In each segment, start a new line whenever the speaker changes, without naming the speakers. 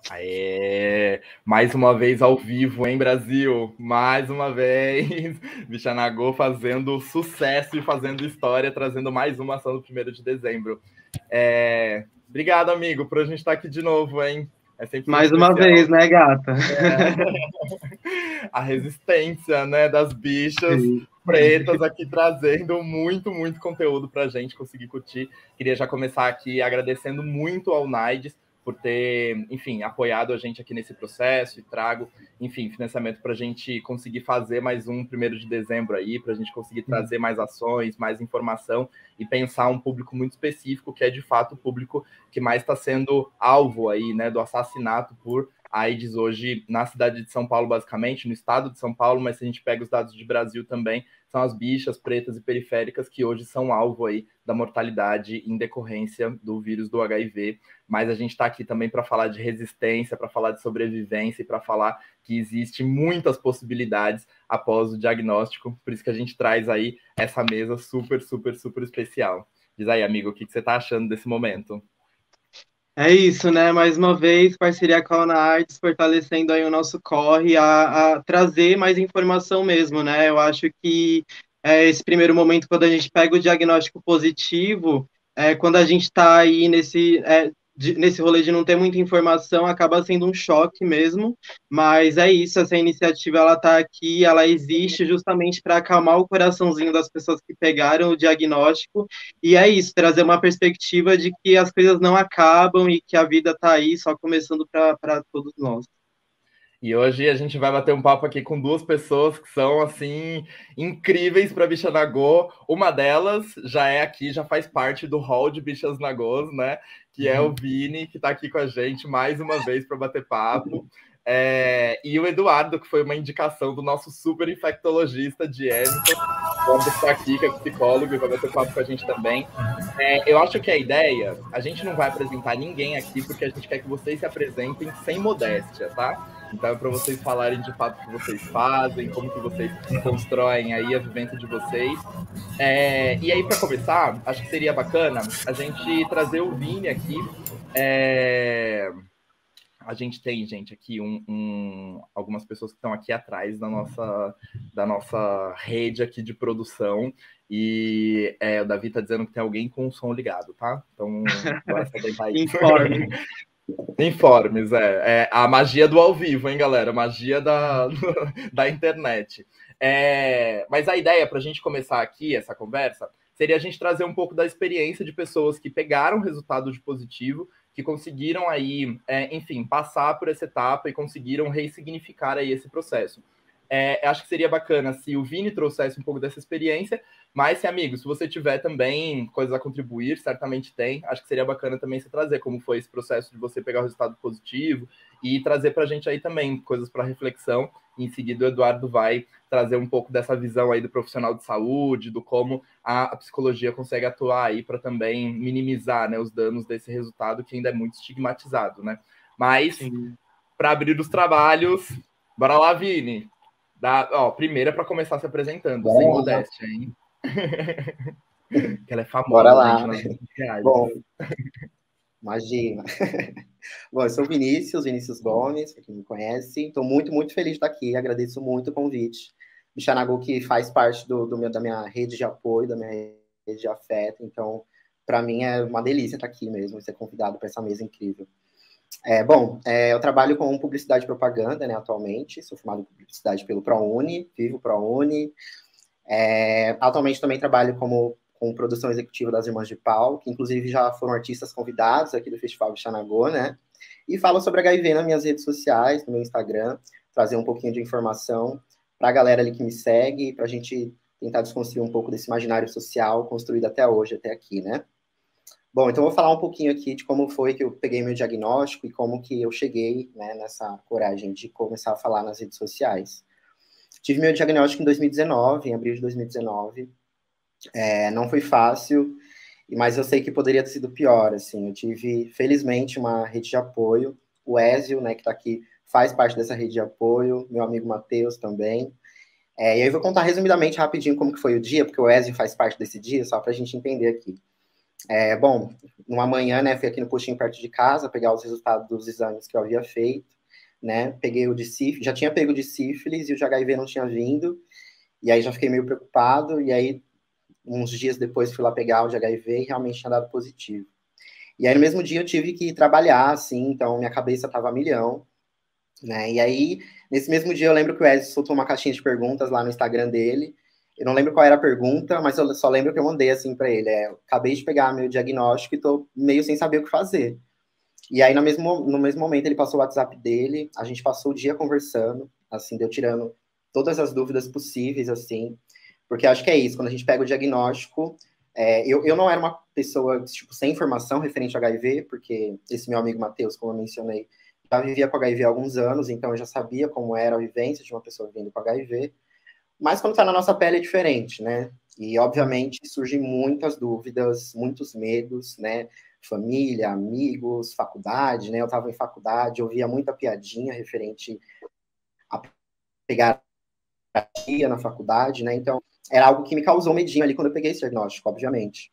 Aê! Mais uma vez ao vivo, hein, Brasil? Mais uma vez, Bichanagô fazendo sucesso e fazendo história, trazendo mais uma ação do 1º de dezembro. Obrigado, amigo, por a gente estar aqui de novo, hein? É sempre
Mais
muito
uma
especial.
vez, né, gata?
A resistência, né, das bichas
Sim.
pretas aqui trazendo muito, muito conteúdo pra gente conseguir curtir. Queria já começar aqui agradecendo muito ao Naides por ter, enfim, apoiado a gente aqui nesse processo e trago, enfim, financiamento para a gente conseguir fazer mais um 1º de dezembro aí, para a gente conseguir trazer mais ações, mais informação e pensar um público muito específico, que é de fato o público que mais está sendo alvo aí, né, do assassinato por AIDS hoje na cidade de São Paulo, basicamente, no estado de São Paulo, mas se a gente pega os dados de Brasil também, são as bichas pretas e periféricas que hoje são alvo aí da mortalidade em decorrência do vírus do HIV. Mas a gente está aqui também para falar de resistência, para falar de sobrevivência e para falar que existe muitas possibilidades após o diagnóstico. Por isso que a gente traz aí essa mesa super, super, super especial. Diz aí, amigo, o que você está achando desse momento?
É isso, né? Mais uma vez, parceria com a Ana Artes, fortalecendo aí o nosso corre a trazer mais informação mesmo, né? Eu acho que esse primeiro momento, quando a gente pega o diagnóstico positivo, quando a gente está aí nesse rolê de não ter muita informação, acaba sendo um choque mesmo, mas é isso, essa iniciativa, ela está aqui, ela existe justamente para acalmar o coraçãozinho das pessoas que pegaram o diagnóstico, e é isso, trazer uma perspectiva de que as coisas não acabam e que a vida está aí só começando para todos nós.
E hoje a gente vai bater um papo aqui com duas pessoas que são, assim, incríveis para Bichanagô. Uma delas já é aqui, já faz parte do hall de Bichas Nagôs, né? Que é o Vini, que está aqui com a gente mais uma vez para bater papo. E o Eduardo, que foi uma indicação do nosso super infectologista de Emerson. Vamos estar aqui, que é psicólogo, e vai bater papo com a gente também. Eu acho que a ideia, a gente não vai apresentar ninguém aqui, porque a gente quer que vocês se apresentem sem modéstia, tá? Então é para vocês falarem de fato o que vocês fazem, como que vocês constroem aí a vivência de vocês. E aí, para começar, acho que seria bacana a gente trazer o Vini aqui. A gente tem, gente, aqui algumas pessoas que estão aqui atrás da nossa rede aqui de produção. E o Davi está dizendo que tem alguém com o som ligado, tá? Então, bora se atentar aí.
Informe.
Informes, a magia do ao vivo, hein, galera? A magia da internet. Mas a ideia, para a gente começar aqui essa conversa, seria a gente trazer um pouco da experiência de pessoas que pegaram resultado de positivo, que conseguiram aí, enfim, passar por essa etapa e conseguiram ressignificar aí esse processo. Acho que seria bacana se o Vini trouxesse um pouco dessa experiência, mas, se, amigo, se você tiver também coisas a contribuir, certamente tem, acho que seria bacana também você trazer como foi esse processo de você pegar o resultado positivo e trazer para a gente aí também coisas para reflexão. Em seguida, o Eduardo vai trazer um pouco dessa visão aí do profissional de saúde, do como a psicologia consegue atuar aí para também minimizar, né, os danos desse resultado que ainda é muito estigmatizado, né? Mas, para abrir os trabalhos, bora lá, Vini. Primeiro é para começar se apresentando, sem modéstia, hein? Que ela é famosa,
bora lá.
Gente, nas redes sociais.
Bom, imagina. Bom, eu sou Vinícius Gomes, para quem me conhece. Estou muito, muito feliz de estar aqui. Agradeço muito o convite. Bichanagô, que faz parte da minha rede de apoio, da minha rede de afeto. Então, para mim é uma delícia estar aqui mesmo, ser convidado para essa mesa incrível. Eu trabalho com publicidade e propaganda, né, atualmente. Sou formado em publicidade pelo ProUni, vivo ProUni. Atualmente também trabalho com produção executiva das Irmãs de Pau, que inclusive já foram artistas convidados aqui do Festival Bichanagô, né? E falo sobre HIV nas minhas redes sociais, no meu Instagram, trazer um pouquinho de informação para a galera ali que me segue, para a gente tentar desconstruir um pouco desse imaginário social construído até hoje, até aqui, né? Bom, então eu vou falar um pouquinho aqui de como foi que eu peguei meu diagnóstico e como que eu cheguei, né, nessa coragem de começar a falar nas redes sociais. Tive meu diagnóstico em 2019, em abril de 2019. Não foi fácil, mas eu sei que poderia ter sido pior, assim. Eu tive, felizmente, uma rede de apoio. O Ézio, né, que está aqui, faz parte dessa rede de apoio. Meu amigo Matheus também. E aí eu vou contar resumidamente, rapidinho, como que foi o dia, porque o Ézio faz parte desse dia, só para a gente entender aqui. Bom, numa manhã, né, fui aqui no postinho perto de casa pegar os resultados dos exames que eu havia feito, né, peguei o de sífilis, já tinha pego o de sífilis e o de HIV não tinha vindo, e aí já fiquei meio preocupado, e aí uns dias depois fui lá pegar o de HIV e realmente tinha dado positivo. E aí no mesmo dia eu tive que trabalhar, assim, então minha cabeça tava a milhão, né, e aí nesse mesmo dia eu lembro que o Wesley soltou uma caixinha de perguntas lá no Instagram dele. Eu não lembro qual era a pergunta, mas eu só lembro que eu mandei assim para ele. Eu acabei de pegar meu diagnóstico e tô meio sem saber o que fazer. E aí, no mesmo momento, ele passou o WhatsApp dele, a gente passou o dia conversando, assim, deu tirando todas as dúvidas possíveis, assim, porque acho que é isso, quando a gente pega o diagnóstico, eu não era uma pessoa, tipo, sem informação referente ao HIV, porque esse meu amigo Matheus, como eu mencionei, já vivia com HIV há alguns anos, então eu já sabia como era a vivência de uma pessoa vivendo com HIV, mas quando está na nossa pele é diferente, né? E, obviamente, surgem muitas dúvidas, muitos medos, né? Família, amigos, faculdade, né? Eu estava em faculdade, eu via muita piadinha referente a pegar na faculdade, né? Então, era algo que me causou medinho ali quando eu peguei esse diagnóstico, obviamente.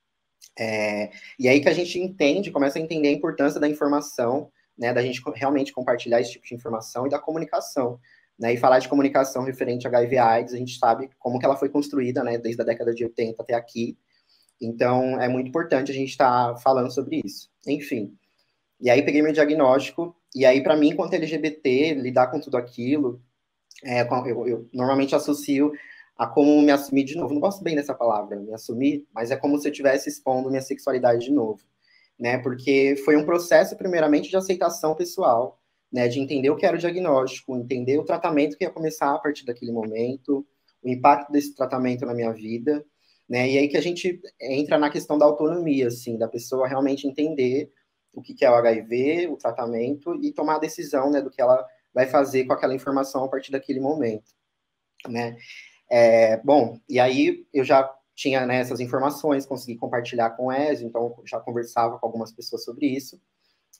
E aí que a gente entende, começa a entender a importância da informação, né? Da gente realmente compartilhar esse tipo de informação e da comunicação. Né, e falar de comunicação referente a HIV/AIDS, a gente sabe como que ela foi construída, né, desde a década de 80 até aqui. Então, é muito importante a gente estar falando sobre isso. Enfim. E aí, peguei meu diagnóstico. E aí, para mim, enquanto LGBT, lidar com tudo aquilo, eu normalmente associo a como me assumir de novo. Não gosto bem dessa palavra, me assumir, mas é como se eu estivesse expondo minha sexualidade de novo. Né, porque foi um processo, primeiramente, de aceitação pessoal, né, de entender o que era o diagnóstico, entender o tratamento que ia começar a partir daquele momento, o impacto desse tratamento na minha vida, né, e aí que a gente entra na questão da autonomia, assim, da pessoa realmente entender o que é o HIV, o tratamento, e tomar a decisão, né, do que ela vai fazer com aquela informação a partir daquele momento, né. Bom, e aí eu já tinha, né, essas informações, consegui compartilhar com o Ezio, então já conversava com algumas pessoas sobre isso,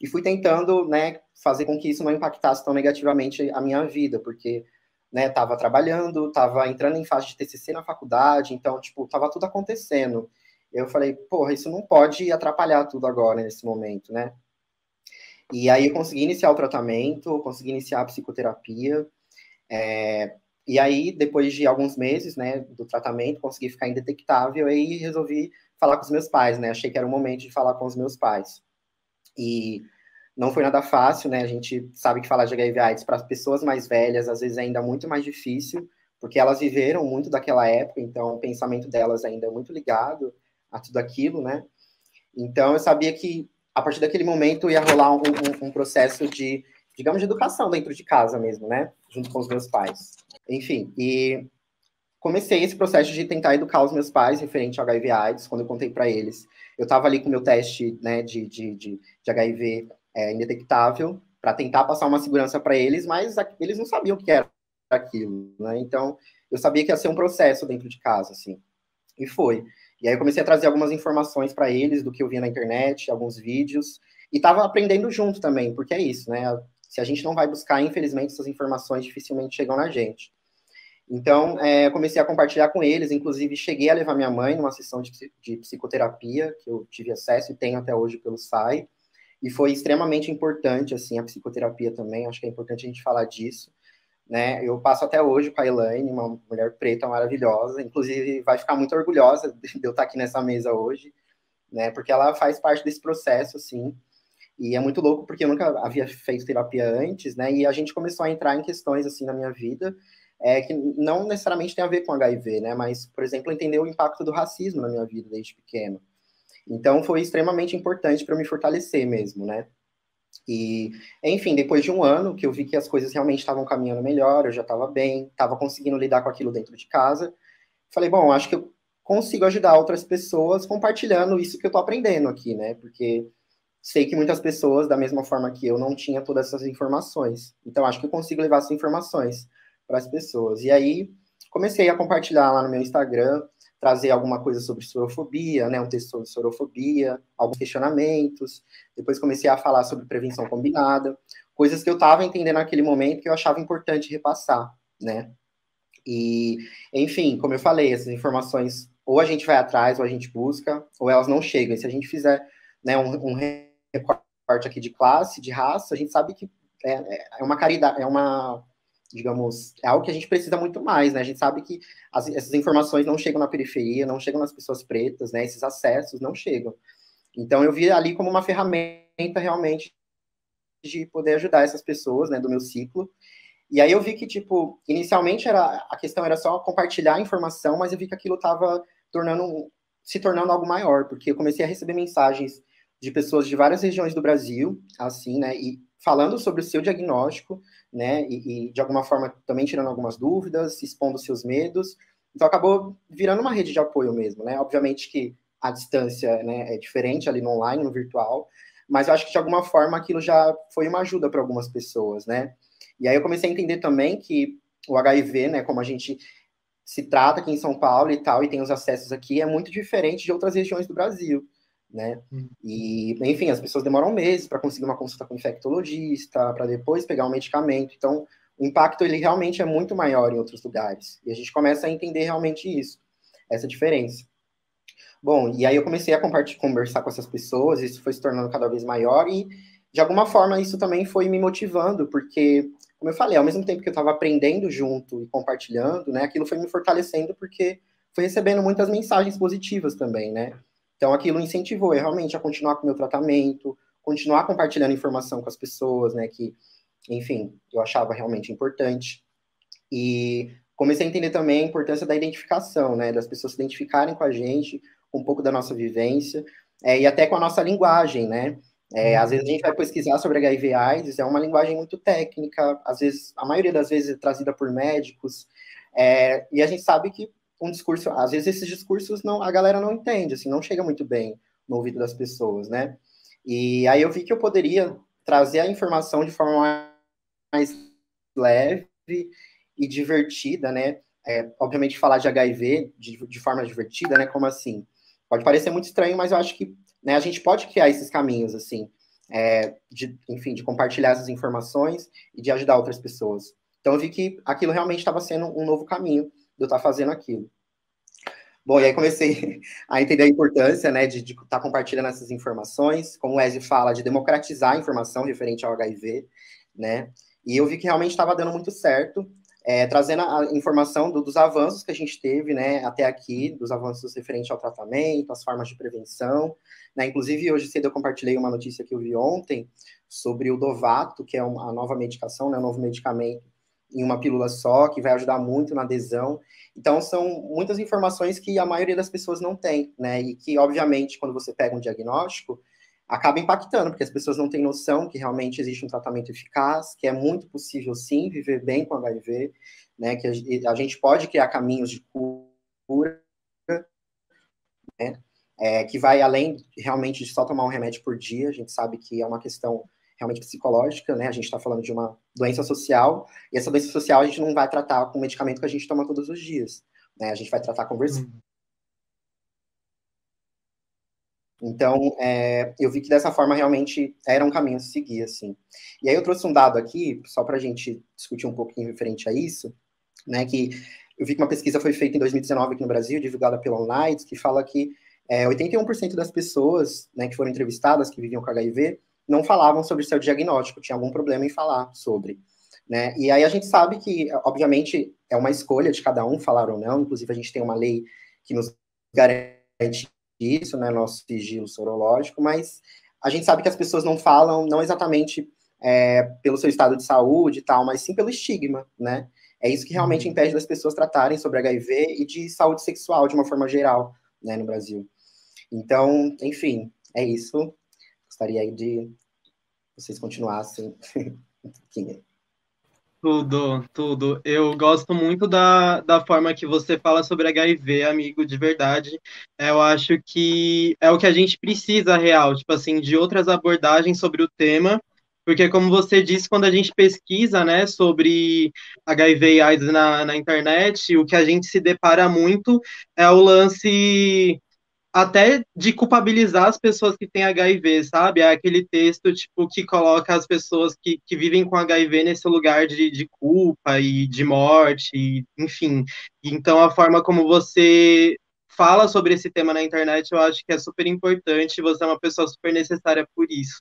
e fui tentando, né, fazer com que isso não impactasse tão negativamente a minha vida, porque, né, estava trabalhando, estava entrando em fase de TCC na faculdade, então, tipo, estava tudo acontecendo. Eu falei, porra, isso não pode atrapalhar tudo agora, nesse momento, né? E aí eu consegui iniciar o tratamento, consegui iniciar a psicoterapia, e aí, depois de alguns meses, né, do tratamento, consegui ficar indetectável, aí resolvi falar com os meus pais, né? Achei que era o momento de falar com os meus pais. E não foi nada fácil, né? A gente sabe que falar de HIV/AIDS para as pessoas mais velhas, às vezes, é ainda muito mais difícil, porque elas viveram muito daquela época, então o pensamento delas ainda é muito ligado a tudo aquilo, né? Então eu sabia que, a partir daquele momento, ia rolar um processo de, digamos, de educação dentro de casa mesmo, né? Junto com os meus pais. Enfim, e comecei esse processo de tentar educar os meus pais referente ao HIV/AIDS, quando eu contei para eles. Eu estava ali com o meu teste, né, de HIV indetectável, para tentar passar uma segurança para eles, mas eles não sabiam o que era aquilo, né? Então, eu sabia que ia ser um processo dentro de casa, assim. E foi. E aí eu comecei a trazer algumas informações para eles do que eu via na internet, alguns vídeos, e estava aprendendo junto também, porque é isso, né? Se a gente não vai buscar, infelizmente, essas informações dificilmente chegam na gente. Então, eu comecei a compartilhar com eles, inclusive cheguei a levar minha mãe numa sessão de psicoterapia, que eu tive acesso e tenho até hoje pelo SAI, e foi extremamente importante, assim, a psicoterapia também, acho que é importante a gente falar disso, né? Eu passo até hoje com a Elaine, uma mulher preta maravilhosa, inclusive vai ficar muito orgulhosa de eu estar aqui nessa mesa hoje, né? Porque ela faz parte desse processo, assim, e é muito louco porque eu nunca havia feito terapia antes, né? E a gente começou a entrar em questões, assim, na minha vida, que não necessariamente tem a ver com HIV, né? Mas, por exemplo, entender o impacto do racismo na minha vida desde pequeno. Então, foi extremamente importante para me fortalecer mesmo, né? E, enfim, depois de um ano que eu vi que as coisas realmente estavam caminhando melhor, eu já estava bem, estava conseguindo lidar com aquilo dentro de casa, falei, bom, acho que eu consigo ajudar outras pessoas compartilhando isso que eu estou aprendendo aqui, né? Porque sei que muitas pessoas, da mesma forma que eu, não tinham todas essas informações. Então, acho que eu consigo levar essas informações para as pessoas. E aí, comecei a compartilhar lá no meu Instagram, trazer alguma coisa sobre sorofobia, né, um texto sobre sorofobia, alguns questionamentos. Depois comecei a falar sobre prevenção combinada, coisas que eu estava entendendo naquele momento que eu achava importante repassar, né? E, enfim, como eu falei, essas informações ou a gente vai atrás, ou a gente busca, ou elas não chegam. E se a gente fizer, né, um recorte aqui de classe, de raça, a gente sabe que é uma caridade, digamos, é algo que a gente precisa muito mais, né? A gente sabe que essas informações não chegam na periferia, não chegam nas pessoas pretas, né? Esses acessos não chegam. Então, eu vi ali como uma ferramenta realmente de poder ajudar essas pessoas, né, do meu ciclo. E aí eu vi que, tipo, inicialmente a questão era só compartilhar a informação, mas eu vi que aquilo estava se tornando algo maior, porque eu comecei a receber mensagens de pessoas de várias regiões do Brasil, assim, né, e falando sobre o seu diagnóstico, né, e de alguma forma também tirando algumas dúvidas, expondo seus medos. Então acabou virando uma rede de apoio mesmo, né? Obviamente que a distância, né, é diferente ali no online, no virtual, mas eu acho que de alguma forma aquilo já foi uma ajuda para algumas pessoas, né? E aí eu comecei a entender também que o HIV, né, como a gente se trata aqui em São Paulo e tal, e tem os acessos aqui, é muito diferente de outras regiões do Brasil, né? E, enfim, as pessoas demoram meses para conseguir uma consulta com infectologista, para depois pegar um medicamento. Então, o impacto, ele realmente é muito maior em outros lugares. E a gente começa a entender realmente isso, essa diferença. Bom, e aí eu comecei a conversar com essas pessoas, isso foi se tornando cada vez maior e, de alguma forma, isso também foi me motivando, porque, como eu falei, ao mesmo tempo que eu estava aprendendo junto e compartilhando, né, aquilo foi me fortalecendo, porque fui recebendo muitas mensagens positivas também, né? Então, aquilo incentivou eu realmente a continuar com o meu tratamento, continuar compartilhando informação com as pessoas, né, que, enfim, eu achava realmente importante. E comecei a entender também a importância da identificação, né, das pessoas se identificarem com a gente, com um pouco da nossa vivência, e até com a nossa linguagem, né? Às vezes a gente vai pesquisar sobre HIV/AIDS, é uma linguagem muito técnica, às vezes, a maioria das vezes é trazida por médicos, e a gente sabe que um discurso, às vezes esses discursos não, a galera não entende, assim, não chega muito bem no ouvido das pessoas, né? E aí eu vi que eu poderia trazer a informação de forma mais leve e divertida, né? Obviamente falar de HIV de forma divertida, né? Como assim? Pode parecer muito estranho, mas eu acho que, né, a gente pode criar esses caminhos, assim, enfim, de compartilhar essas informações e de ajudar outras pessoas. Então eu vi que aquilo realmente estava sendo um novo caminho de eu estar fazendo aquilo. Bom, e aí comecei a entender a importância, né, de estar compartilhando essas informações, como o Ezio fala, de democratizar a informação referente ao HIV, né, e eu vi que realmente estava dando muito certo, trazendo a informação dos avanços que a gente teve, né, até aqui, dos avanços referentes ao tratamento, as formas de prevenção, né, inclusive hoje cedo eu compartilhei uma notícia que eu vi ontem sobre o Dovato, que é a nova medicação, né, um novo medicamento em uma pílula só, que vai ajudar muito na adesão. Então, são muitas informações que a maioria das pessoas não tem, né, e que, obviamente, quando você pega um diagnóstico, acaba impactando, porque as pessoas não têm noção que realmente existe um tratamento eficaz, que é muito possível, sim, viver bem com HIV, né, que a gente pode criar caminhos de cura, né, que vai além realmente de só tomar um remédio por dia. A gente sabe que é uma questão realmente psicológica, né, a gente está falando de uma doença social, e essa doença social a gente não vai tratar com medicamento que a gente toma todos os dias, né, a gente vai tratar conversando. Então, eu vi que dessa forma realmente era um caminho a seguir, assim. E aí eu trouxe um dado aqui, só para a gente discutir um pouquinho referente a isso, né, que eu vi que uma pesquisa foi feita em 2019 aqui no Brasil, divulgada pela UNAIDS, que fala que 81% das pessoas, né, que foram entrevistadas, que viviam com HIV, não falavam sobre seu diagnóstico, tinha algum problema em falar sobre, né, e aí a gente sabe que, obviamente, é uma escolha de cada um falar ou não, inclusive a gente tem uma lei que nos garante isso, né, nosso sigilo sorológico, mas a gente sabe que as pessoas não falam, não exatamente pelo seu estado de saúde e tal, mas sim pelo estigma, né? É isso que realmente impede das pessoas tratarem sobre HIV e de saúde sexual de uma forma geral, né, no Brasil. Então, enfim, é isso. Gostaria aí de vocês continuassem um pouquinho.
Tudo. Eu gosto muito da forma que você fala sobre HIV, amigo, de verdade. Eu acho que é o que a gente precisa, real, tipo assim, de outras abordagens sobre o tema, porque como você disse, quando a gente pesquisa, né, sobre HIV e AIDS na internet, o que a gente se depara muito é o lance até de culpabilizar as pessoas que têm HIV, sabe? É aquele texto, tipo, que coloca as pessoas que vivem com HIV nesse lugar de culpa e de morte, e, enfim. Então, a forma como você fala sobre esse tema na internet, eu acho que é super importante, você é uma pessoa super necessária por isso.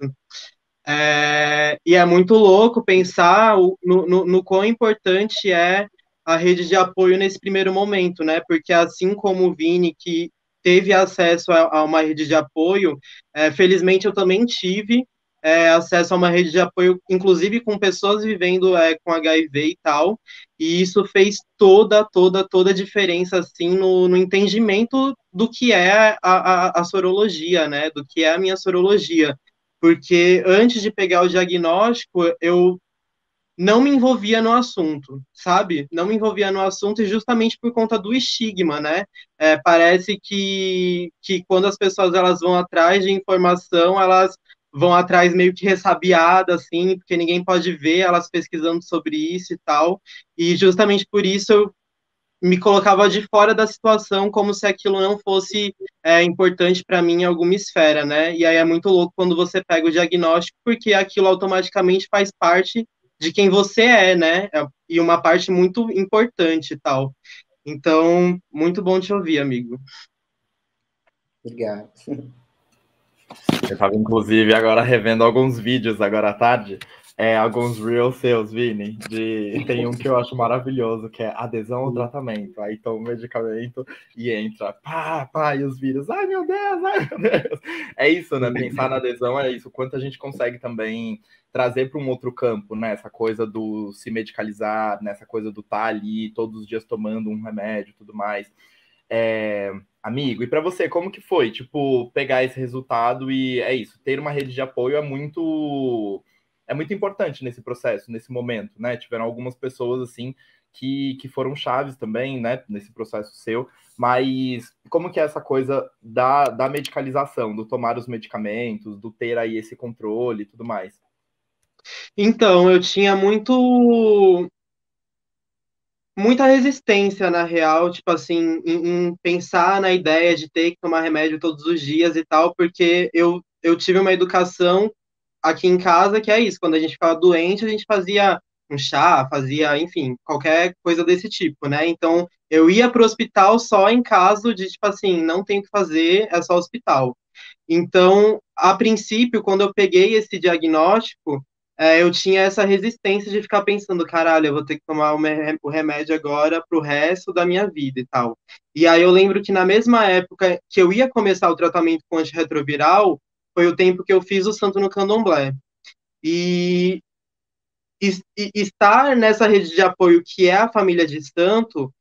E é muito louco pensar no quão importante é a rede de apoio nesse primeiro momento, né? Porque assim como o Vini, que teve acesso a uma rede de apoio, felizmente eu também tive acesso a uma rede de apoio, inclusive com pessoas vivendo com HIV e tal, e isso fez toda a diferença, assim, no entendimento do que é a sorologia, né? Do que é a minha sorologia, porque antes de pegar o diagnóstico, eu não me envolvia no assunto, sabe? Não me envolvia no assunto e justamente por conta do estigma, né? Parece que quando as pessoas elas vão atrás de informação, elas vão atrás meio que ressabiadas, assim, porque ninguém pode ver elas pesquisando sobre isso e tal. E justamente por isso eu me colocava de fora da situação como se aquilo não fosse importante para mim em alguma esfera, né? E aí é muito louco quando você pega o diagnóstico, porque aquilo automaticamente faz parte de quem você é, né? E uma parte muito importante e tal. Então, muito bom te ouvir, amigo.
Obrigado.
Eu estava, inclusive, agora revendo alguns vídeos agora à tarde, alguns reels seus, Vini, tem um que eu acho maravilhoso, que é adesão ao tratamento. Aí toma o medicamento e entra, e os vírus, ai meu Deus. É isso, né? Pensar na adesão é isso, quanto a gente consegue também trazer para um outro campo, né? Essa coisa do se medicalizar, né? Essa coisa do estar ali todos os dias tomando um remédio e tudo mais. Amigo, e para você, como que foi? Tipo, pegar esse resultado e é isso, ter uma rede de apoio é muito importante nesse processo, nesse momento, né? Tiveram algumas pessoas assim que foram chaves também, né, nesse processo seu, mas como que é essa coisa da medicalização, do tomar os medicamentos, do ter aí esse controle e tudo mais?
Então, eu tinha muita resistência, na real, tipo assim, em pensar na ideia de ter que tomar remédio todos os dias e tal, porque eu tive uma educação aqui em casa que é isso, quando a gente ficava doente, a gente fazia um chá, fazia, enfim, qualquer coisa desse tipo, né? Então, eu ia pro hospital só em caso de, tipo assim, não tem o que fazer, é só hospital. Então, a princípio, quando eu peguei esse diagnóstico, eu tinha essa resistência de ficar pensando, caralho, eu vou ter que tomar o remédio agora pro resto da minha vida e tal. E aí eu lembro que na mesma época que eu ia começar o tratamento com antirretroviral, foi o tempo que eu fiz o Santo no Candomblé. E, e estar nessa rede de apoio que é a família de santo,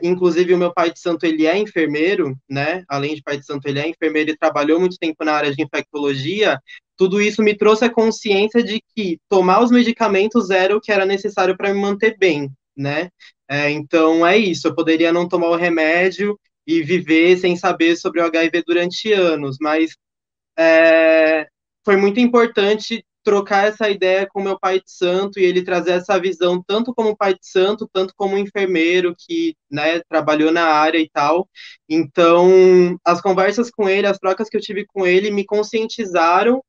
inclusive o meu pai de santo, ele é enfermeiro, né? Além de pai de santo, ele é enfermeiro e trabalhou muito tempo na área de infectologia. Tudo isso me trouxe a consciência de que tomar os medicamentos era o que era necessário para me manter bem, né? Então é isso. Eu poderia não tomar o remédio e viver sem saber sobre o HIV durante anos, mas foi muito importante trocar essa ideia com meu pai de santo e ele trazer essa visão tanto como pai de santo, tanto como enfermeiro que, né, trabalhou na área e tal. Então, as conversas com ele, as trocas que eu tive com ele me conscientizaram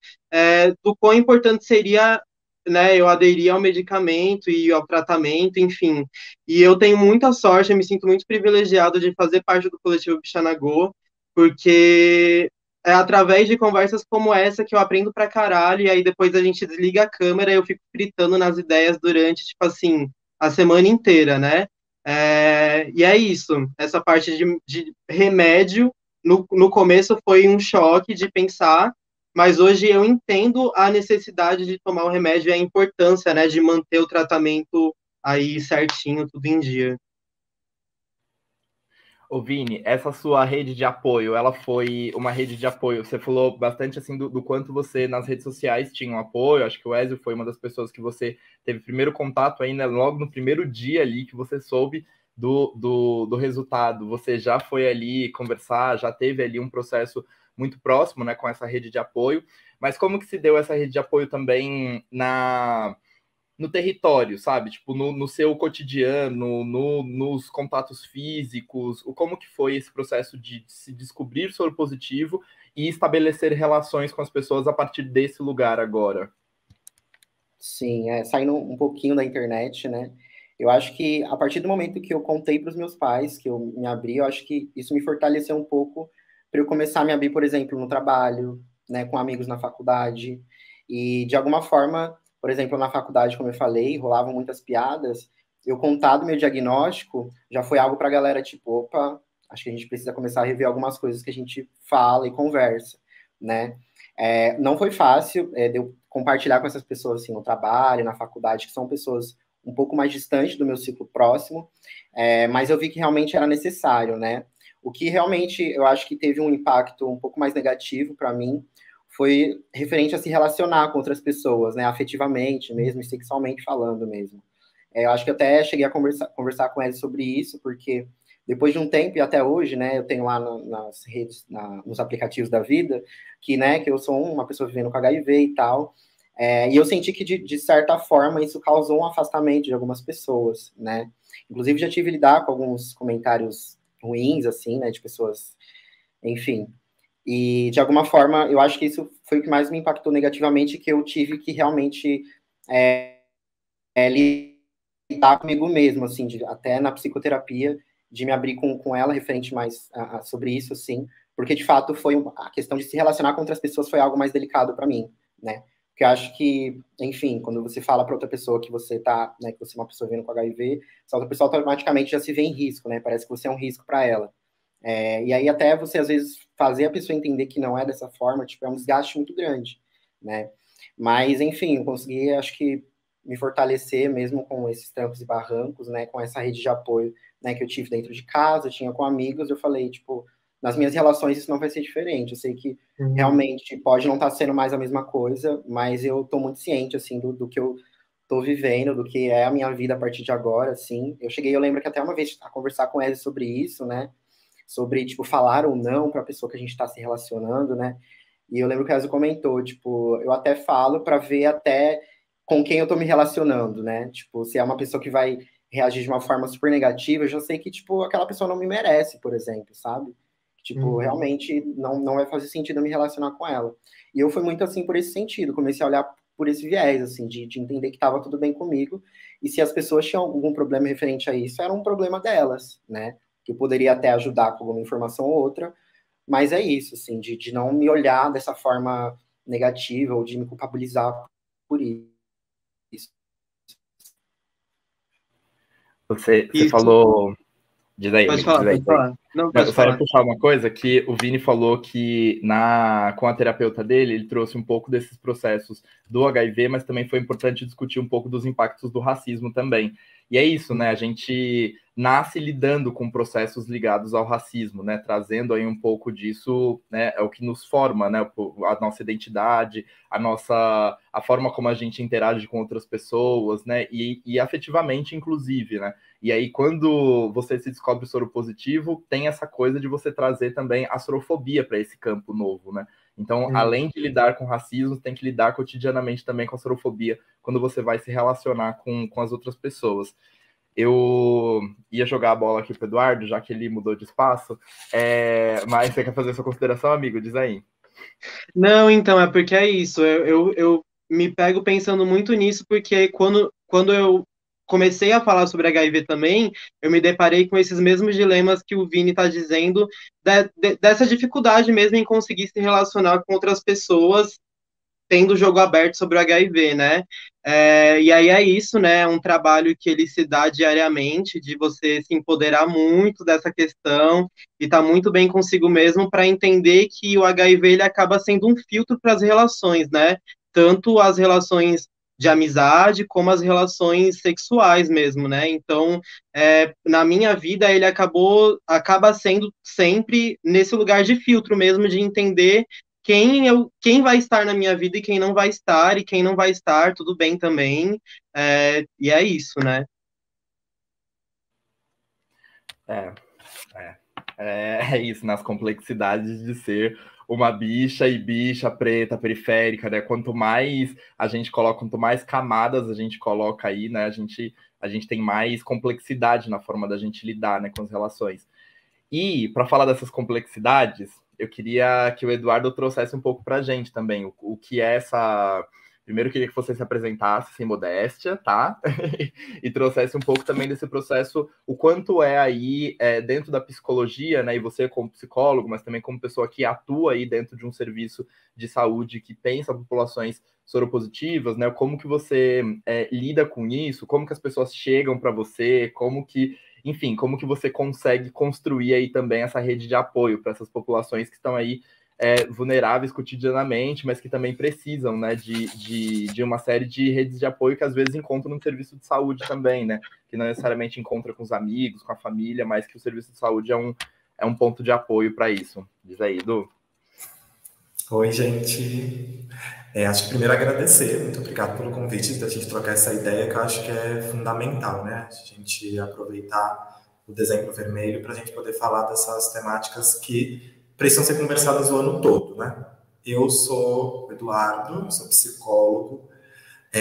do quão importante seria, né, eu aderir ao medicamento e ao tratamento, enfim. E eu tenho muita sorte, eu me sinto muito privilegiado de fazer parte do coletivo Bichanagô, porque é através de conversas como essa que eu aprendo pra caralho, e aí depois a gente desliga a câmera e eu fico fritando nas ideias durante, tipo assim, a semana inteira, né? E é isso, essa parte de remédio, no começo foi um choque de pensar, mas hoje eu entendo a necessidade de tomar o remédio e a importância, né, de manter o tratamento aí certinho, tudo em dia.
Ô Vini, essa sua rede de apoio, ela foi uma rede de apoio, você falou bastante assim do quanto você nas redes sociais tinha um apoio, acho que o Ezio foi uma das pessoas que você teve primeiro contato ainda, logo no primeiro dia ali que você soube do resultado, você já foi ali conversar, já teve ali um processo muito próximo, né, com essa rede de apoio, mas como que se deu essa rede de apoio também no território, sabe? Tipo, no seu cotidiano, nos contatos físicos, como que foi esse processo de se descobrir soro positivo e estabelecer relações com as pessoas a partir desse lugar agora?
Sim, saindo um pouquinho da internet, né? Eu acho que a partir do momento que eu contei para os meus pais, que eu me abri, eu acho que isso me fortaleceu um pouco para eu começar a me abrir, por exemplo, no trabalho, né, com amigos na faculdade. E, de alguma forma, por exemplo, na faculdade, como eu falei, rolavam muitas piadas. Eu contar do meu diagnóstico já foi algo para a galera, tipo, opa, acho que a gente precisa começar a rever algumas coisas que a gente fala e conversa, né? Não foi fácil de eu compartilhar com essas pessoas, assim, no trabalho, na faculdade, que são pessoas um pouco mais distante do meu ciclo próximo, mas eu vi que realmente era necessário, né? O que realmente eu acho que teve um impacto um pouco mais negativo para mim foi referente a se relacionar com outras pessoas, né? Afetivamente mesmo e sexualmente falando mesmo. Eu acho que eu até cheguei a conversar com ele sobre isso, porque depois de um tempo e até hoje, né, eu tenho lá nas redes, nos aplicativos da vida, que eu sou uma pessoa vivendo com HIV e tal, e eu senti que, de certa forma, isso causou um afastamento de algumas pessoas, né? Inclusive, já tive que lidar com alguns comentários ruins, assim, né, de pessoas, enfim. E, de alguma forma, eu acho que isso foi o que mais me impactou negativamente, que eu tive que realmente lidar comigo mesmo, assim, até na psicoterapia, de me abrir com ela referente mais sobre isso, assim, porque, de fato, a questão de se relacionar com outras pessoas foi algo mais delicado para mim, né? Porque eu acho que, enfim, quando você fala para outra pessoa que você tá, né, que você é uma pessoa vivendo com HIV, essa outra pessoa automaticamente já se vê em risco, né? Parece que você é um risco para ela. E aí até você, às vezes, fazer a pessoa entender que não é dessa forma, tipo, é um desgaste muito grande, né? Mas, enfim, eu consegui, acho que, me fortalecer mesmo com esses trancos e barrancos, né? Com essa rede de apoio, né, que eu tive dentro de casa, tinha com amigos, eu falei, tipo, nas minhas relações isso não vai ser diferente. Eu sei que realmente pode não estar sendo mais a mesma coisa, mas eu tô muito ciente, assim, do que eu tô vivendo, do que é a minha vida a partir de agora, assim. Eu lembro que até uma vez a conversar com ele sobre isso, né? Sobre, tipo, falar ou não para a pessoa que a gente está se relacionando, né? E eu lembro que a Ezio comentou, tipo, eu até falo para ver até com quem eu tô me relacionando, né? Tipo, se é uma pessoa que vai reagir de uma forma super negativa, eu já sei que, tipo, aquela pessoa não me merece, por exemplo, sabe? Tipo, realmente não vai fazer sentido eu me relacionar com ela. E eu fui muito assim por esse sentido, comecei a olhar por esse viés, assim, de entender que estava tudo bem comigo, e se as pessoas tinham algum problema referente a isso, era um problema delas, né? Que eu poderia até ajudar com alguma informação ou outra, mas é isso, assim, de não me olhar dessa forma negativa ou de me culpabilizar por isso.
Você
Isso.
falou. Diz aí,
Pode
amigo,
falar,
diz aí,
pode
diz aí.
falar. Não,
Não,
pode
eu só ia
falar.
puxar uma coisa que o Vini falou que com a terapeuta dele, ele trouxe um pouco desses processos do HIV, mas também foi importante discutir um pouco dos impactos do racismo também. E é isso, né? A gente nasce lidando com processos ligados ao racismo, né? Trazendo aí um pouco disso, né? É o que nos forma, né? A nossa identidade, a forma como a gente interage com outras pessoas, né? E afetivamente, inclusive, né? E aí, quando você se descobre soro positivo, tem essa coisa de você trazer também a sorofobia para esse campo novo, né? Então, além de lidar com racismo, tem que lidar cotidianamente também com a sorofobia quando você vai se relacionar com as outras pessoas. Eu ia jogar a bola aqui pro Eduardo, já que ele mudou de espaço, mas você quer fazer sua consideração, amigo? Diz aí.
Não, então, é porque é isso. Eu me pego pensando muito nisso, porque quando eu comecei a falar sobre HIV também, eu me deparei com esses mesmos dilemas que o Vini está dizendo, dessa dificuldade mesmo em conseguir se relacionar com outras pessoas tendo o jogo aberto sobre o HIV, né? E aí é isso, né? É um trabalho que ele se dá diariamente, de você se empoderar muito dessa questão e estar tá muito bem consigo mesmo para entender que o HIV ele acaba sendo um filtro para as relações, né? Tanto as relações de amizade como as relações sexuais mesmo, né? Então, na minha vida ele acaba sendo sempre nesse lugar de filtro mesmo, de entender quem vai estar na minha vida e quem não vai estar, e quem não vai estar, tudo bem também. E é isso, né?
É, é. É isso, nas complexidades de ser uma bicha e bicha preta, periférica, né? Quanto mais a gente coloca, quanto mais camadas a gente coloca aí, né? A gente tem mais complexidade na forma da gente lidar, né, com as relações. E, para falar dessas complexidades, eu queria que o Eduardo trouxesse um pouco para a gente também o que é Primeiro, eu queria que você se apresentasse sem modéstia, tá? E trouxesse um pouco também desse processo, o quanto é aí dentro da psicologia, né? E você como psicólogo, mas também como pessoa que atua aí dentro de um serviço de saúde que pensa populações soropositivas, né? Como que você lida com isso? Como que as pessoas chegam para você? Como que, enfim, como que você consegue construir aí também essa rede de apoio para essas populações que estão aí vulneráveis cotidianamente, mas que também precisam, né, de uma série de redes de apoio que às vezes encontram no serviço de saúde também, né, que não necessariamente encontra com os amigos, com a família, mas que o serviço de saúde é um ponto de apoio para isso. Diz aí, Edu.
Oi, gente. Acho que primeiro agradecer, muito obrigado pelo convite da gente trocar essa ideia, que eu acho que é fundamental, né, a gente aproveitar o Dezembro Vermelho para a gente poder falar dessas temáticas que precisam ser conversadas o ano todo, né? Eu sou o Eduardo, sou psicólogo.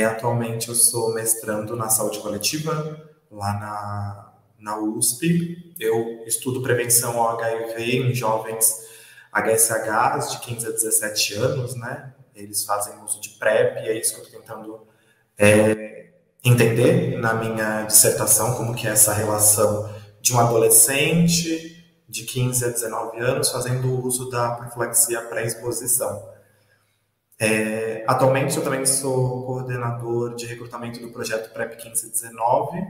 Atualmente eu sou mestrando na saúde coletiva, lá na USP. Eu estudo prevenção ao HIV em jovens HSHs de 15 a 17 anos, né? Eles fazem uso de PrEP e é isso que eu estou tentando entender na minha dissertação, como que é essa relação de um adolescente de 15 a 19 anos, fazendo uso da profilaxia pré-exposição. Atualmente, eu também sou coordenador de recrutamento do projeto PrEP 1519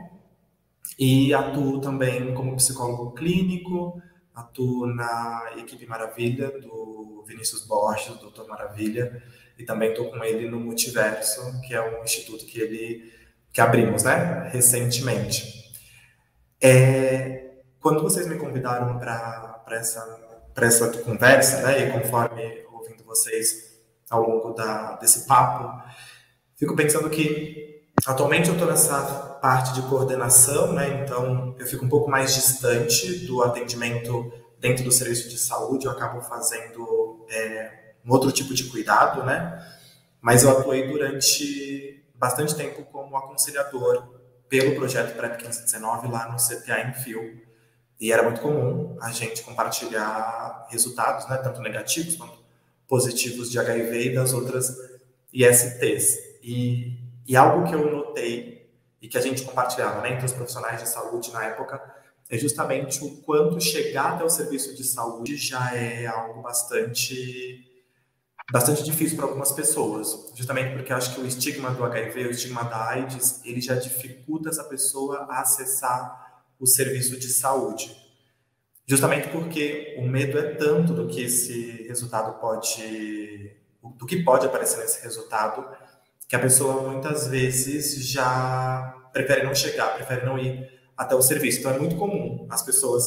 e atuo também como psicólogo clínico, atuo na equipe Maravilha, do Vinícius Borges, do Dr. Maravilha, e também estou com ele no Multiverso, que é um instituto que abrimos, né, recentemente. Quando vocês me convidaram para essa conversa, né, e conforme ouvindo vocês ao longo desse papo, fico pensando que atualmente eu estou nessa parte de coordenação, né, então eu fico um pouco mais distante do atendimento dentro do serviço de saúde, eu acabo fazendo um outro tipo de cuidado, né, mas eu atuei durante bastante tempo como aconselhador pelo projeto PrEP 1519 lá no CTA em Fio. E era muito comum a gente compartilhar resultados, né, tanto negativos quanto positivos de HIV e das outras ISTs. E algo que eu notei e que a gente compartilhava, né, entre os profissionais de saúde na época é justamente o quanto chegar até o serviço de saúde já é algo bastante difícil para algumas pessoas, justamente porque eu acho que o estigma do HIV, o estigma da AIDS, ele já dificulta essa pessoa a acessar o serviço de saúde. Justamente porque o medo é tanto do que esse resultado do que pode aparecer nesse resultado, que a pessoa muitas vezes já prefere não chegar, prefere não ir até o serviço. Então é muito comum as pessoas,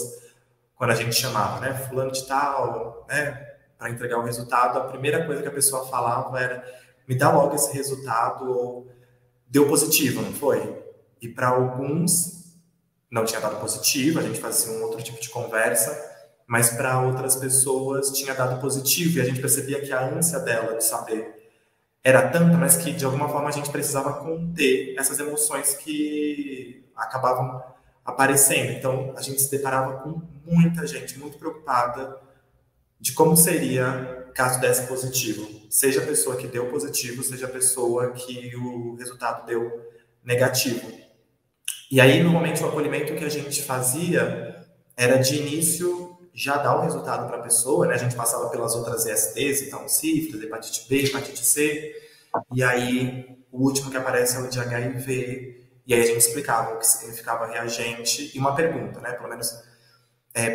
quando a gente chamava, né, fulano de tal, né, para entregar o resultado, a primeira coisa que a pessoa falava era: me dá logo esse resultado, ou deu positivo, não foi? E para alguns não tinha dado positivo, a gente fazia um outro tipo de conversa, mas para outras pessoas tinha dado positivo, e a gente percebia que a ânsia dela de saber era tanta, mas que de alguma forma a gente precisava conter essas emoções que acabavam aparecendo. Então a gente se deparava com muita gente muito preocupada de como seria caso desse positivo, seja a pessoa que deu positivo, seja a pessoa que o resultado deu negativo. E aí, normalmente, o acolhimento que a gente fazia era, de início, já dar o resultado para a pessoa, né? A gente passava pelas outras ISTs, então sífilis, hepatite B, hepatite C, e aí o último que aparece é o de HIV, e aí a gente explicava o que significava reagente, e uma pergunta, né? Pelo menos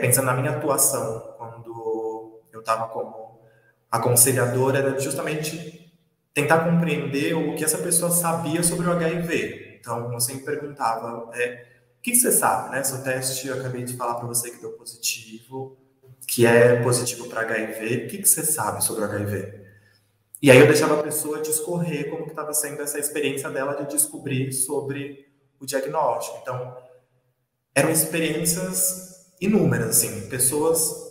pensando na minha atuação, quando eu estava como aconselhador, era justamente tentar compreender o que essa pessoa sabia sobre o HIV. Então, eu sempre perguntava, o que você sabe, né? Seu teste, eu acabei de falar para você que deu positivo, que é positivo para HIV, o que você sabe sobre o HIV? E aí eu deixava a pessoa discorrer como que estava sendo essa experiência dela de descobrir sobre o diagnóstico. Então, eram experiências inúmeras, assim, pessoas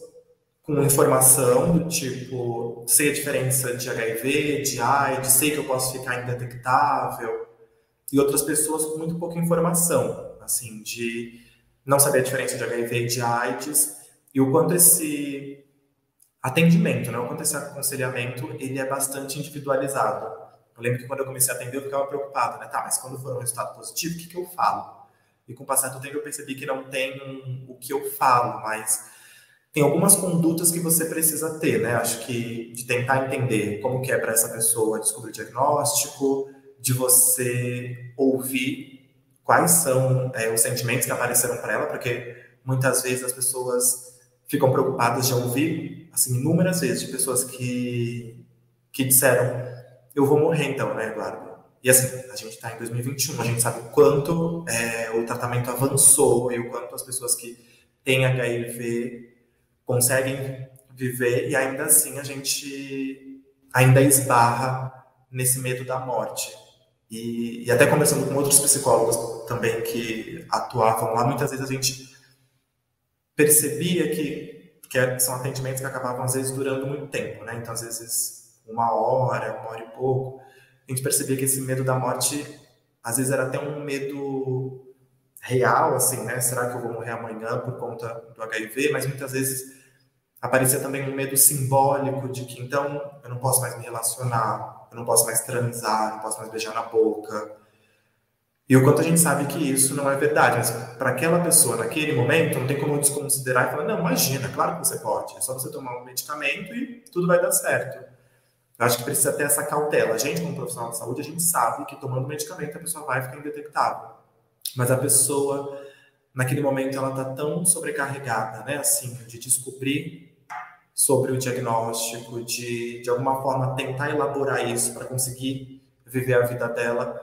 com informação do tipo, sei a diferença de HIV, de AIDS, sei que eu posso ficar indetectável, e outras pessoas com muito pouca informação, assim, de não saber a diferença de HIV e de AIDS, e o quanto esse atendimento, né, o quanto esse aconselhamento, ele é bastante individualizado. Eu lembro que quando eu comecei a atender, eu ficava preocupado, né? Tá, mas quando for um resultado positivo, o que eu falo? E com o passar do tempo eu percebi que não tem o que eu falo, mas tem algumas condutas que você precisa ter, né? Acho que de tentar entender como que é para essa pessoa descobrir o diagnóstico, de você ouvir quais são os sentimentos que apareceram para ela, porque muitas vezes as pessoas ficam preocupadas de ouvir, assim, inúmeras vezes, de pessoas que disseram, eu vou morrer então, né, Eduardo? E assim, a gente está em 2021, a gente sabe o quanto o tratamento avançou e o quanto as pessoas que têm HIV conseguem viver, e ainda assim a gente ainda esbarra nesse medo da morte. E até conversando com outros psicólogos também que atuavam lá, muitas vezes a gente percebia que são atendimentos que acabavam às vezes durando muito tempo, né? Então às vezes uma hora e pouco, a gente percebia que esse medo da morte às vezes era até um medo real, assim, né? Será que eu vou morrer amanhã por conta do HIV? Mas muitas vezes aparecia também um medo simbólico de que então eu não posso mais me relacionar, eu não posso mais transar, não posso mais beijar na boca. E o quanto a gente sabe que isso não é verdade, mas para aquela pessoa, naquele momento, não tem como desconsiderar e falar, não, imagina, claro que você pode, é só você tomar um medicamento e tudo vai dar certo. Eu acho que precisa ter essa cautela. A gente, como profissional de saúde, a gente sabe que tomando medicamento a pessoa vai ficar indetectável. Mas a pessoa, naquele momento, ela está tão sobrecarregada, né, assim, de descobrir sobre o diagnóstico, de alguma forma tentar elaborar isso para conseguir viver a vida dela,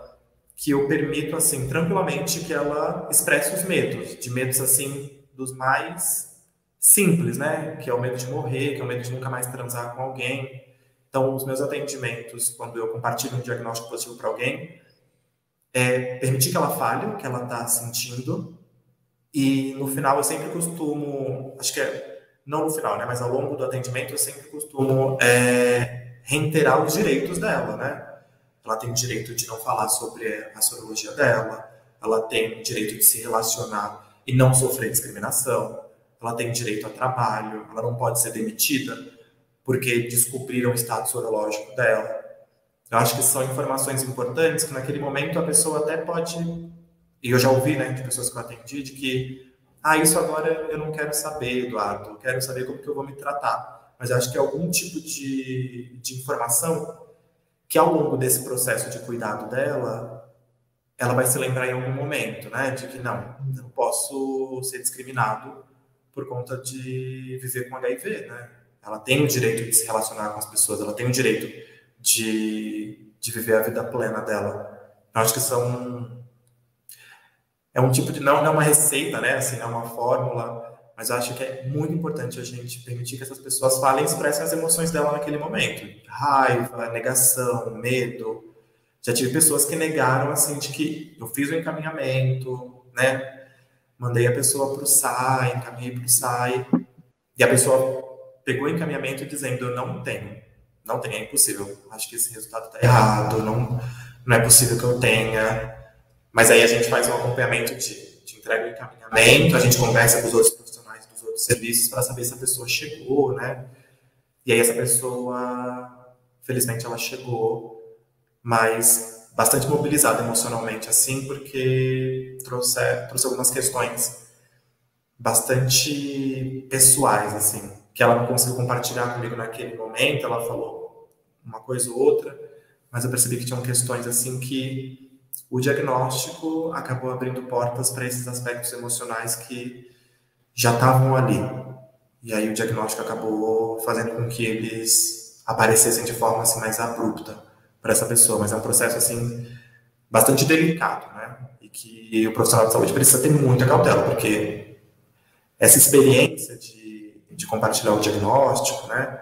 que eu permito, assim, tranquilamente que ela expresse os medos, de medos, assim, dos mais simples, né, que é o medo de morrer, que é o medo de nunca mais transar com alguém. Então, os meus atendimentos, quando eu compartilho um diagnóstico positivo para alguém, é permitir que ela fale o que ela está sentindo, e no final eu sempre costumo, acho que não no final, né, mas ao longo do atendimento eu sempre costumo reiterar os direitos dela, né? Ela tem o direito de não falar sobre a sorologia dela, ela tem o direito de se relacionar e não sofrer discriminação, ela tem direito a trabalho, ela não pode ser demitida porque descobriram o estado sorológico dela. Eu acho que são informações importantes que naquele momento a pessoa até pode, e eu já ouvi, né, de pessoas que eu atendi, de que isso agora eu não quero saber, Eduardo, eu quero saber como que eu vou me tratar. Mas eu acho que é algum tipo de informação que ao longo desse processo de cuidado dela, ela vai se lembrar em algum momento, né, de que não, eu não posso ser discriminado por conta de viver com HIV, né? Ela tem o direito de se relacionar com as pessoas, ela tem o direito de viver a vida plena dela. Eu acho que é um tipo de, não é uma receita, né, assim, não é uma fórmula, mas eu acho que é muito importante a gente permitir que essas pessoas falem e expressem as emoções dela naquele momento. Raiva, negação, medo. Já tive pessoas que negaram, assim, de que eu fiz o encaminhamento, né? Mandei a pessoa para o SAI, encaminhei para o SAI, e a pessoa pegou o encaminhamento dizendo, não tenho, é impossível. Acho que esse resultado está errado, não é possível que eu tenha. Mas aí a gente faz um acompanhamento de entrega o encaminhamento, a gente conversa com os outros profissionais dos outros serviços para saber se a pessoa chegou, né? E aí essa pessoa, felizmente, ela chegou, mas bastante mobilizada emocionalmente, assim, porque trouxe algumas questões bastante pessoais, assim, que ela não conseguiu compartilhar comigo naquele momento. Ela falou uma coisa ou outra, mas eu percebi que tinham questões, assim, que o diagnóstico acabou abrindo portas para esses aspectos emocionais que já estavam ali. E aí o diagnóstico acabou fazendo com que eles aparecessem de forma assim, mais abrupta para essa pessoa. Mas é um processo assim, bastante delicado, né? E que o profissional de saúde precisa ter muita cautela, porque essa experiência de compartilhar o diagnóstico, né?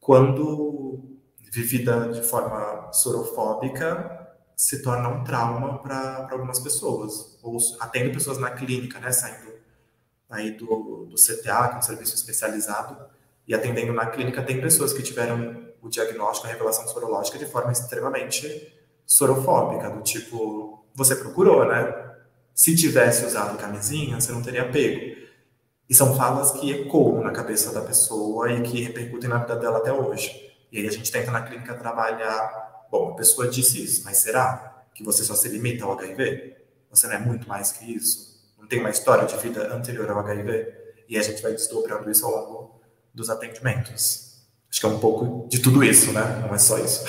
Quando vivida de forma sorofóbica, se torna um trauma para algumas pessoas. Ou atendo pessoas na clínica, né, saindo aí do CTA, que é um serviço especializado, e atendendo na clínica, tem pessoas que tiveram o diagnóstico, a revelação sorológica de forma extremamente sorofóbica, do tipo, você procurou, né? Se tivesse usado camisinha, você não teria pego. E são falas que ecoam na cabeça da pessoa e que repercutem na vida dela até hoje. E aí a gente tenta na clínica trabalhar bom, a pessoa disse isso, mas será que você só se limita ao HIV? Você não é muito mais que isso? Não tem uma história de vida anterior ao HIV? E a gente vai desdobrando isso ao longo dos atendimentos. Acho que é um pouco de tudo isso, né? Não é só isso.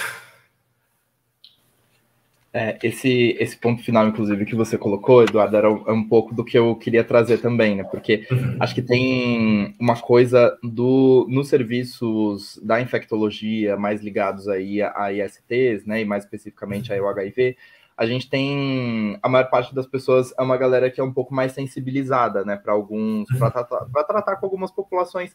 Esse ponto final, inclusive, que você colocou, Eduardo, era um pouco do que eu queria trazer também, né? Porque acho que tem uma coisa nos serviços da infectologia mais ligados aí a ISTs, né? E mais especificamente ao HIV, a gente tem a maior parte das pessoas é uma galera que é um pouco mais sensibilizada, né? Para tratar com algumas populações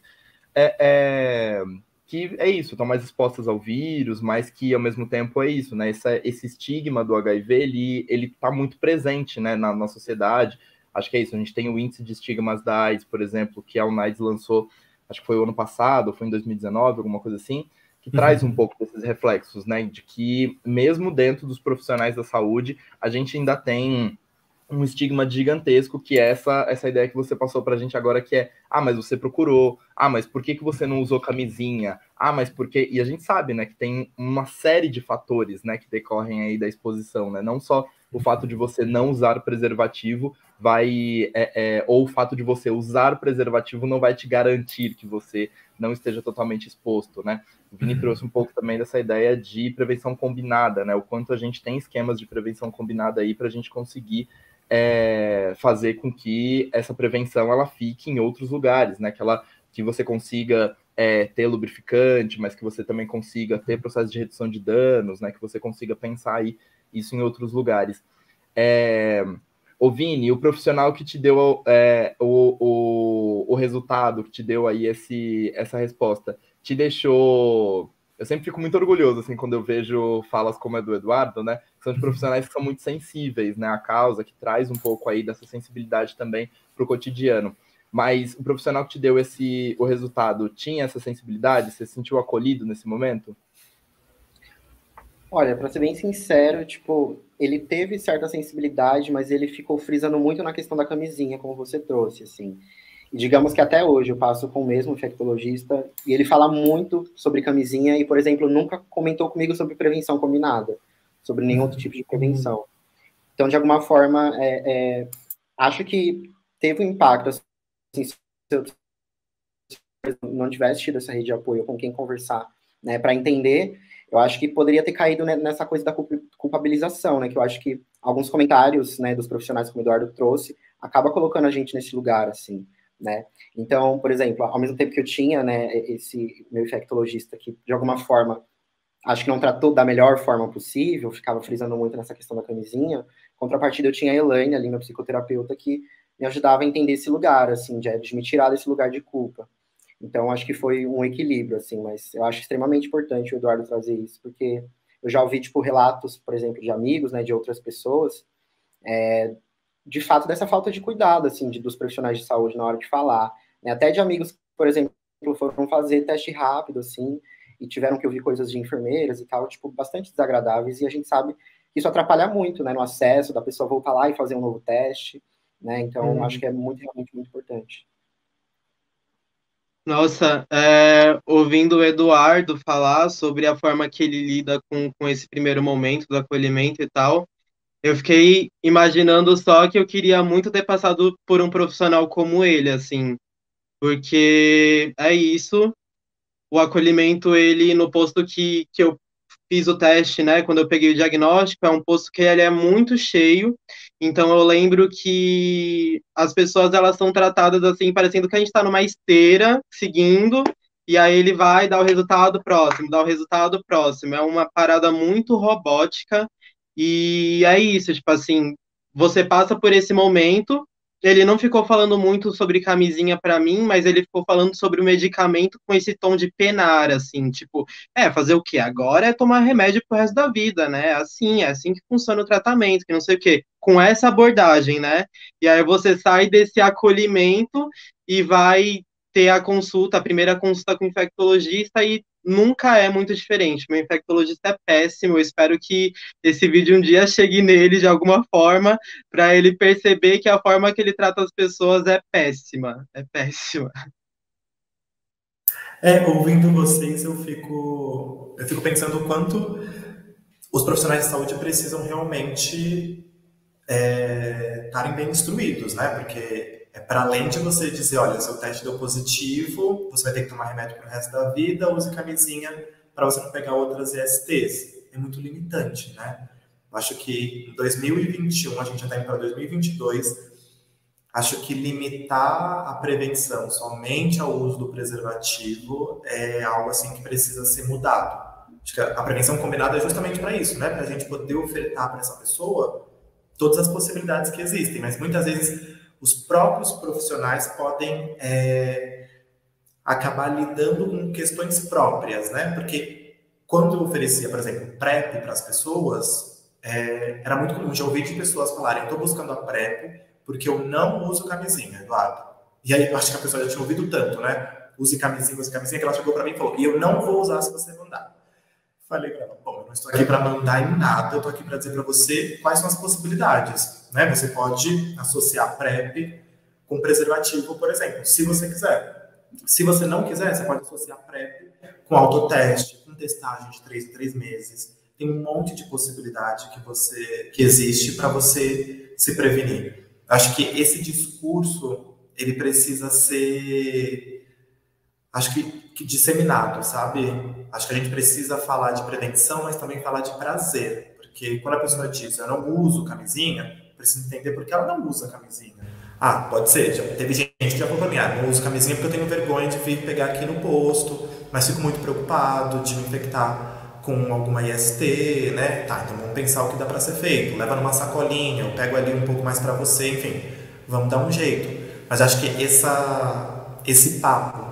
que é isso, estão mais expostas ao vírus, mas que ao mesmo tempo é isso, né? Esse estigma do HIV, ele tá muito presente, né, na sociedade. Acho que é isso, a gente tem o índice de estigmas da AIDS, por exemplo, que a UNAIDS lançou, acho que foi o ano passado, foi em 2019, alguma coisa assim, que traz um pouco desses reflexos, né? De que mesmo dentro dos profissionais da saúde, a gente ainda tem um estigma gigantesco, que é essa ideia que você passou pra gente agora, que é, mas você procurou, mas por que você não usou camisinha? Mas por quê? E a gente sabe, né, que tem uma série de fatores, né, que decorrem aí da exposição, né, não só o fato de você não usar preservativo ou o fato de você usar preservativo não vai te garantir que você não esteja totalmente exposto, né? O Vini trouxe um pouco também dessa ideia de prevenção combinada, né, o quanto a gente tem esquemas de prevenção combinada aí pra gente conseguir fazer com que essa prevenção ela fique em outros lugares, né? Que você consiga ter lubrificante, mas que você também consiga ter processo de redução de danos, né? Que você consiga pensar aí isso em outros lugares. Ô Vini, o profissional que te deu o resultado, que te deu aí essa resposta, te deixou... Eu sempre fico muito orgulhoso, assim, quando eu vejo falas como a do Eduardo, né? São de profissionais que são muito sensíveis, né? À causa, que traz um pouco aí dessa sensibilidade também para o cotidiano. Mas o profissional que te deu o resultado tinha essa sensibilidade? Você se sentiu acolhido nesse momento?
Olha, para ser bem sincero, tipo, ele teve certa sensibilidade, mas ele ficou frisando muito na questão da camisinha, como você trouxe, assim. E digamos que até hoje eu passo com o mesmo infectologista e ele fala muito sobre camisinha e, por exemplo, nunca comentou comigo sobre prevenção combinada, sobre nenhum outro tipo de prevenção. Então, de alguma forma, acho que teve um impacto, assim, se eu não tivesse tido essa rede de apoio com quem conversar, né, para entender, eu acho que poderia ter caído nessa coisa da culpabilização, né, que eu acho que alguns comentários, né, dos profissionais como o Eduardo trouxe, acaba colocando a gente nesse lugar, assim, né. Então, por exemplo, ao mesmo tempo que eu tinha, né, esse meu infectologista que, de alguma forma, acho que não tratou da melhor forma possível, ficava frisando muito nessa questão da camisinha, contrapartida eu tinha a Elaine ali, minha psicoterapeuta, que me ajudava a entender esse lugar, assim, de me tirar desse lugar de culpa. Então, acho que foi um equilíbrio, assim, mas eu acho extremamente importante o Eduardo trazer isso, porque eu já ouvi, tipo, relatos, por exemplo, de amigos, né, de outras pessoas, de fato, dessa falta de cuidado, assim, dos profissionais de saúde na hora de falar, né, até de amigos, por exemplo, foram fazer teste rápido, assim, e tiveram que ouvir coisas de enfermeiras e tal, tipo, bastante desagradáveis, e a gente sabe que isso atrapalha muito, né, no acesso da pessoa voltar lá e fazer um novo teste, né, então acho que é muito, realmente muito importante.
Nossa, ouvindo o Eduardo falar sobre a forma que ele lida com esse primeiro momento do acolhimento e tal, eu fiquei imaginando só que eu queria muito ter passado por um profissional como ele, assim, porque é isso, o acolhimento, ele, no posto que eu fiz o teste, né, quando eu peguei o diagnóstico, é um posto que ele é muito cheio, então eu lembro que as pessoas, elas são tratadas assim, parecendo que a gente está numa esteira, seguindo, e aí ele vai dar o resultado próximo, dá o resultado próximo, é uma parada muito robótica, e é isso, tipo assim, você passa por esse momento, ele não ficou falando muito sobre camisinha para mim, mas ele ficou falando sobre o medicamento com esse tom de penar, assim, tipo, fazer o quê? Agora é tomar remédio pro resto da vida, né? É assim que funciona o tratamento, que não sei o quê. Com essa abordagem, né? E aí você sai desse acolhimento e vai ter a primeira consulta com o infectologista e nunca é muito diferente. Meu infectologista é péssimo, eu espero que esse vídeo um dia chegue nele de alguma forma, para ele perceber que a forma que ele trata as pessoas é péssima, é péssima.
Ouvindo vocês, eu fico pensando o quanto os profissionais de saúde precisam realmente estarem bem instruídos, né? Porque para além de você dizer, olha, seu teste deu positivo, você vai ter que tomar remédio para o resto da vida, use camisinha para você não pegar outras ISTs. É muito limitante, né? Acho que em 2021, a gente já está indo para 2022, acho que limitar a prevenção somente ao uso do preservativo é algo assim que precisa ser mudado. Acho que a prevenção combinada é justamente para isso, né? Para a gente poder ofertar para essa pessoa todas as possibilidades que existem, mas muitas vezes os próprios profissionais podem acabar lidando com questões próprias, né? Porque quando eu oferecia, por exemplo, PrEP para as pessoas, era muito comum, já ouvi de pessoas falarem, estou buscando a PrEP porque eu não uso camisinha, Eduardo. E aí, eu acho que a pessoa já tinha ouvido tanto, né? Use camisinha, que ela chegou para mim e falou, e eu não vou usar se você mandar. Falei para ela, bom, eu não estou aqui para mandar em nada, eu estou aqui para dizer para você quais são as possibilidades, né? Você pode associar PrEP com preservativo, por exemplo, se você quiser. Se você não quiser, você pode associar PrEP com autoteste, com testagem de 3 em 3 meses. Tem um monte de possibilidade que existe para você se prevenir. Acho que esse discurso, ele precisa ser, acho que disseminado, sabe? Acho que a gente precisa falar de prevenção, mas também falar de prazer. Porque quando a pessoa diz, eu não uso camisinha, precisa entender por que ela não usa camisinha. Ah, pode ser, já teve gente que já falou pra mim, não uso camisinha porque eu tenho vergonha de vir pegar aqui no posto, mas fico muito preocupado de me infectar com alguma IST, né? Tá, então vamos pensar o que dá para ser feito. Leva numa sacolinha, eu pego ali um pouco mais para você, enfim, vamos dar um jeito. Mas acho que esse papo,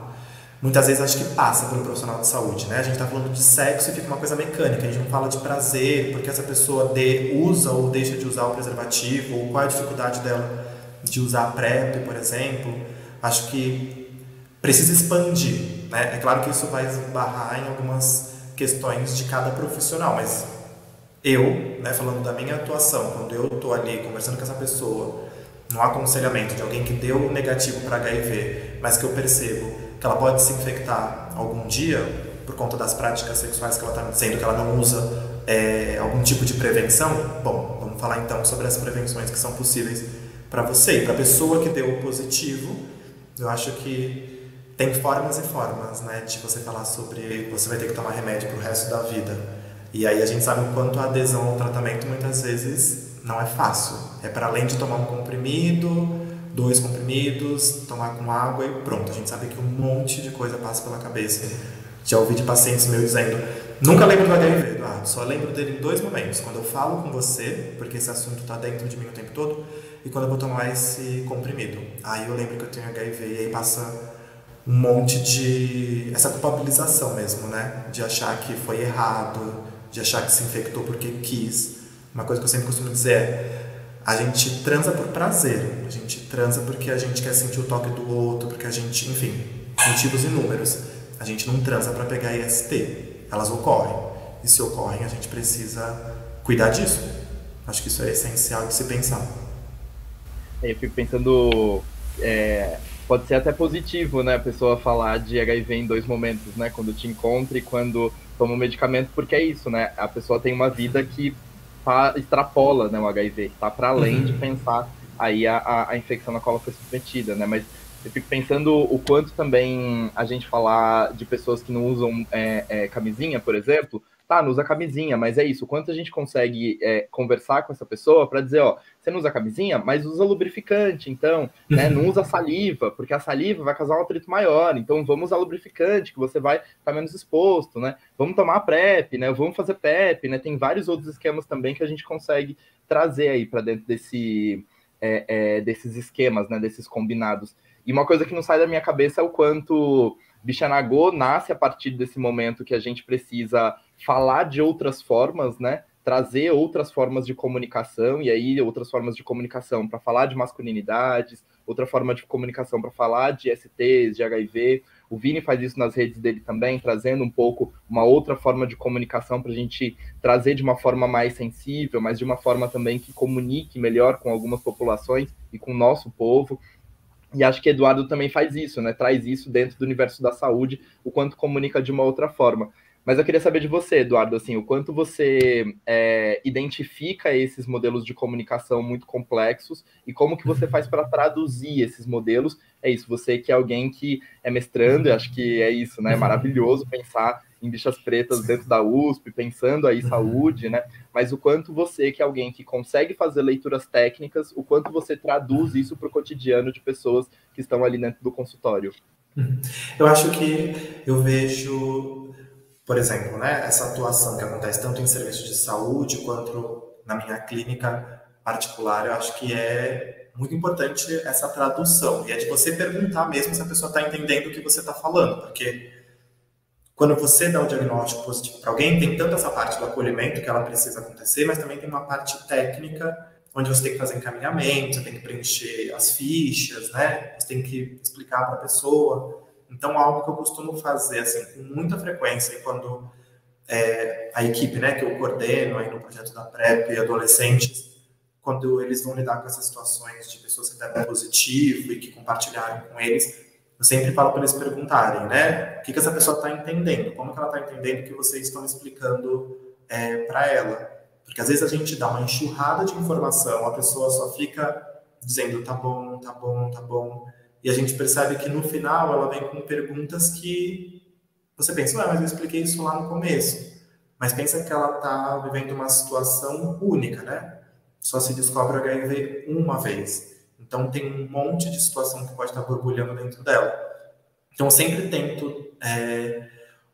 muitas vezes acho que passa pelo profissional de saúde, né? A gente tá falando de sexo e fica uma coisa mecânica, a gente não fala de prazer, porque essa pessoa usa ou deixa de usar o preservativo, ou qual é a dificuldade dela de usar a PrEP, por exemplo. Acho que precisa expandir, né? É claro que isso vai esbarrar em algumas questões de cada profissional, mas eu, né, falando da minha atuação, quando eu estou ali conversando com essa pessoa, no aconselhamento de alguém que deu negativo para HIV, mas que eu percebo que ela pode se infectar algum dia por conta das práticas sexuais que ela está me dizendo que ela não usa algum tipo de prevenção, bom, vamos falar então sobre as prevenções que são possíveis para você. E para a pessoa que deu positivo, eu acho que tem formas e formas, né, de você falar sobre você vai ter que tomar remédio pro resto da vida. E aí a gente sabe o quanto a adesão ao tratamento muitas vezes não é fácil. É para além de tomar um comprimido, 2 comprimidos, tomar com água e pronto. A gente sabe que um monte de coisa passa pela cabeça. Já ouvi de pacientes meus dizendo, nunca lembro do HIV, Eduardo, só lembro dele em 2 momentos. Quando eu falo com você, porque esse assunto está dentro de mim o tempo todo, e quando eu vou tomar esse comprimido. Aí eu lembro que eu tenho HIV e aí passa um monte de... essa culpabilização mesmo, né? De achar que foi errado, de achar que se infectou porque quis. Uma coisa que eu sempre costumo dizer é, a gente transa por prazer, a gente transa porque a gente quer sentir o toque do outro, porque a gente, enfim, motivos inúmeros. A gente não transa para pegar IST, elas ocorrem. E se ocorrem, a gente precisa cuidar disso. Acho que isso é essencial de se pensar.
Eu fico pensando, pode ser até positivo, né, a pessoa falar de HIV em 2 momentos, né, quando te encontra e quando toma o medicamento, porque é isso, né, a pessoa tem uma vida que extrapola, né, o HIV, está para além de pensar aí a infecção na qual ela foi submetida, né, mas eu fico pensando o quanto também a gente falar de pessoas que não usam camisinha, por exemplo, tá, não usa camisinha, mas é isso, o quanto a gente consegue conversar com essa pessoa para dizer, ó, você não usa camisinha, mas usa lubrificante, então, né, não usa saliva, porque a saliva vai causar um atrito maior, então vamos usar lubrificante, que você vai estar menos exposto, né, vamos tomar PrEP, né, vamos fazer PEP, né, tem vários outros esquemas também que a gente consegue trazer aí para dentro desses esquemas, né, desses combinados. E uma coisa que não sai da minha cabeça é o quanto Bichanagô nasce a partir desse momento que a gente precisa falar de outras formas, né? Trazer outras formas de comunicação, e aí outras formas de comunicação para falar de masculinidades, outra forma de comunicação para falar de STs, de HIV. O Vini faz isso nas redes dele também, trazendo um pouco uma outra forma de comunicação para a gente trazer de uma forma mais sensível, mas de uma forma também que comunique melhor com algumas populações e com o nosso povo. E acho que Eduardo também faz isso, né? Traz isso dentro do universo da saúde, o quanto comunica de uma outra forma. Mas eu queria saber de você, Eduardo, assim, o quanto você identifica esses modelos de comunicação muito complexos e como que você faz para traduzir esses modelos. É isso, você que é alguém que é mestrando, eu acho que é isso, né? É maravilhoso pensar em bichas pretas dentro da USP, pensando aí saúde, né? Mas o quanto você, que é alguém que consegue fazer leituras técnicas, o quanto você traduz isso para o cotidiano de pessoas que estão ali dentro do consultório.
Eu acho que eu vejo, por exemplo, né, essa atuação que acontece tanto em serviços de saúde quanto na minha clínica particular, eu acho que é muito importante essa tradução. E é de você perguntar mesmo se a pessoa está entendendo o que você está falando, porque quando você dá o diagnóstico positivo para alguém, tem tanto essa parte do acolhimento que ela precisa acontecer, mas também tem uma parte técnica, onde você tem que fazer encaminhamento, você tem que preencher as fichas, né? Você tem que explicar para a pessoa. Então, algo que eu costumo fazer assim, com muita frequência, quando a equipe, né, que eu coordeno aí no projeto da PrEP e adolescentes, quando eles vão lidar com essas situações de pessoas que deram positivo e que compartilharam com eles, eu sempre falo para eles perguntarem, né, o que essa pessoa está entendendo, como que ela está entendendo o que vocês estão explicando para ela. Porque às vezes a gente dá uma enxurrada de informação, a pessoa só fica dizendo tá bom, tá bom, tá bom, e a gente percebe que no final ela vem com perguntas que você pensa, mas eu expliquei isso lá no começo. Mas pensa que ela está vivendo uma situação única, né? Só se descobre o HIV uma vez. Então tem um monte de situação que pode estar borbulhando dentro dela. Então eu sempre tento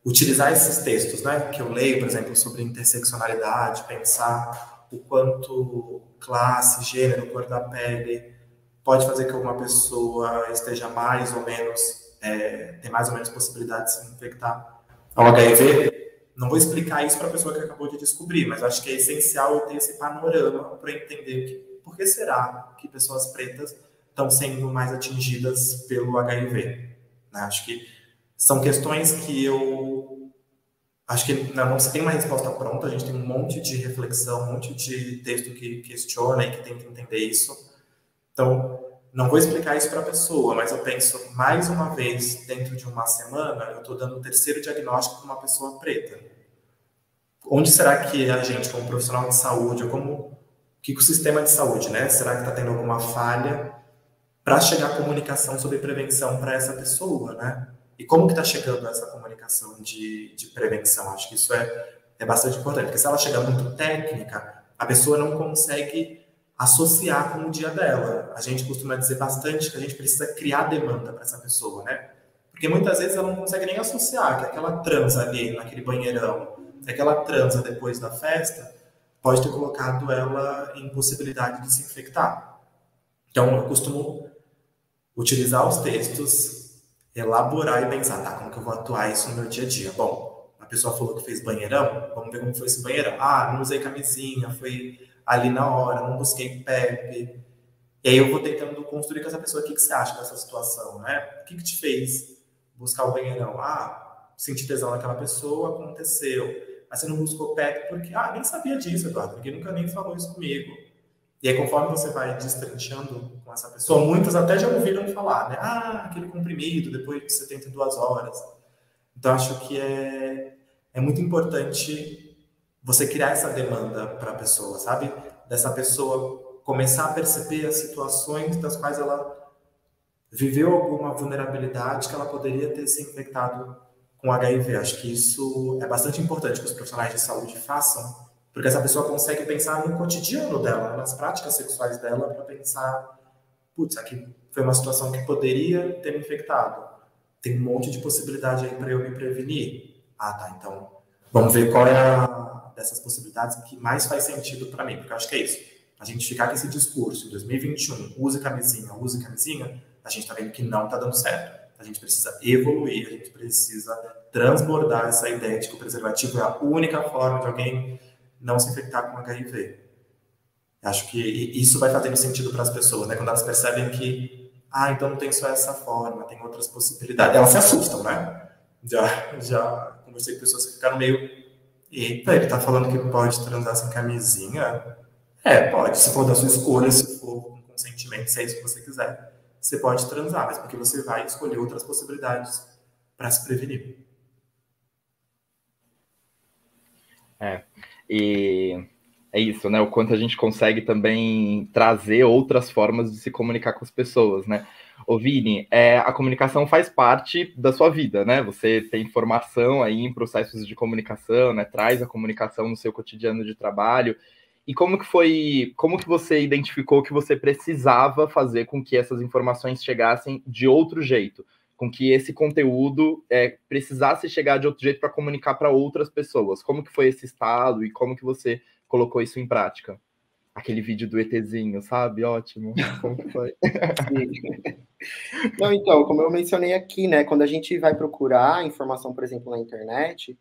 utilizar esses textos, né? Que eu leio, por exemplo, sobre interseccionalidade, pensar o quanto classe, gênero, cor da pele pode fazer que uma pessoa esteja mais ou menos tem mais ou menos possibilidade de se infectar ao HIV. Não vou explicar isso para a pessoa que acabou de descobrir, mas acho que é essencial eu ter esse panorama para entender por que será que pessoas pretas estão sendo mais atingidas pelo HIV. Né? Acho que são questões que eu acho que não se tem uma resposta pronta, a gente tem um monte de reflexão, um monte de texto que questiona e que tenta entender isso. Então, não vou explicar isso para a pessoa, mas eu penso, mais uma vez, dentro de uma semana, eu estou dando o terceiro diagnóstico para uma pessoa preta. Onde será que a gente, como profissional de saúde, ou como que o sistema de saúde, né? Será que está tendo alguma falha para chegar a comunicação sobre prevenção para essa pessoa, né? E como que está chegando essa comunicação de prevenção? Acho que isso é bastante importante, porque se ela chegar muito técnica, a pessoa não consegue associar com o dia dela. A gente costuma dizer bastante que a gente precisa criar demanda para essa pessoa, né? Porque muitas vezes ela não consegue nem associar que aquela transa ali naquele banheirão, aquela transa depois da festa, pode ter colocado ela em possibilidade de se infectar. Então, eu costumo utilizar os textos, elaborar e pensar, tá, como que eu vou atuar isso no meu dia a dia? Bom, a pessoa falou que fez banheirão, vamos ver como foi esse banheirão. Ah, não usei camisinha, foi ali na hora, não busquei PEP. E aí eu vou tentando construir com essa pessoa o que você acha dessa situação, né? O que te fez buscar o banheirão? Ah, senti tesão naquela pessoa, aconteceu. Mas você não buscou PEP porque, nem sabia disso, Eduardo, porque nunca nem falou isso comigo. E aí, conforme você vai destrinchando com essa pessoa, muitos até já ouviram falar, né? aquele comprimido, depois de 72 horas. Então, acho que é muito importante você criar essa demanda para a pessoa, sabe? Dessa pessoa começar a perceber as situações das quais ela viveu alguma vulnerabilidade que ela poderia ter se infectado com HIV. Acho que isso é bastante importante que os profissionais de saúde façam, porque essa pessoa consegue pensar no cotidiano dela, nas práticas sexuais dela, para pensar, putz, aqui foi uma situação que poderia ter me infectado. Tem um monte de possibilidade aí para eu me prevenir. Tá, então vamos ver qual é dessas possibilidades que mais faz sentido para mim, porque eu acho que é isso. A gente ficar com esse discurso em 2021, use camisinha, a gente está vendo que não está dando certo. A gente precisa evoluir, a gente precisa transbordar essa ideia de que o preservativo é a única forma de alguém não se infectar com HIV. Acho que isso vai fazendo sentido para as pessoas, né? Quando elas percebem que, então não tem só essa forma, tem outras possibilidades. Elas se assustam, né? Já conversei com pessoas que ficaram meio... Eita, ele tá falando que pode transar sem camisinha? Pode, se for da sua escolha, se for com consentimento, se é isso que você quiser. Você pode transar, mas porque você vai escolher outras possibilidades para se prevenir.
É, e é isso, né? O quanto a gente consegue também trazer outras formas de se comunicar com as pessoas, né? Ô, Vini, a comunicação faz parte da sua vida, né? Você tem formação aí em processos de comunicação, né? Traz a comunicação no seu cotidiano de trabalho. E como que você identificou que você precisava fazer com que essas informações chegassem de outro jeito? Com que esse conteúdo precisasse chegar de outro jeito para comunicar para outras pessoas? Como que foi esse estado e como que você colocou isso em prática? Aquele vídeo do ETzinho, sabe? Ótimo. Como que foi?
Sim. Não, então, como eu mencionei aqui, né, quando a gente vai procurar informação, por exemplo, na internet,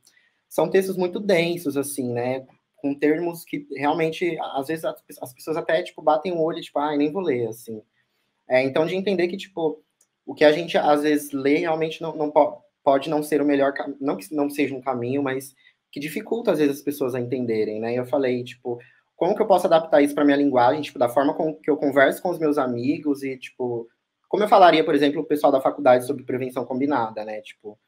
são textos muito densos, assim, né, com termos que realmente, às vezes, as pessoas até, tipo, batem o olho e, tipo, ai, nem vou ler, assim. Então, de entender que, tipo, o que a gente, às vezes, lê realmente não pode não ser o melhor, não que não seja um caminho, mas que dificulta, às vezes, as pessoas a entenderem, né, e eu falei, tipo, como que eu posso adaptar isso para minha linguagem, tipo, da forma com que eu converso com os meus amigos e, tipo, como eu falaria, por exemplo, o pessoal da faculdade sobre prevenção combinada, né, tipo,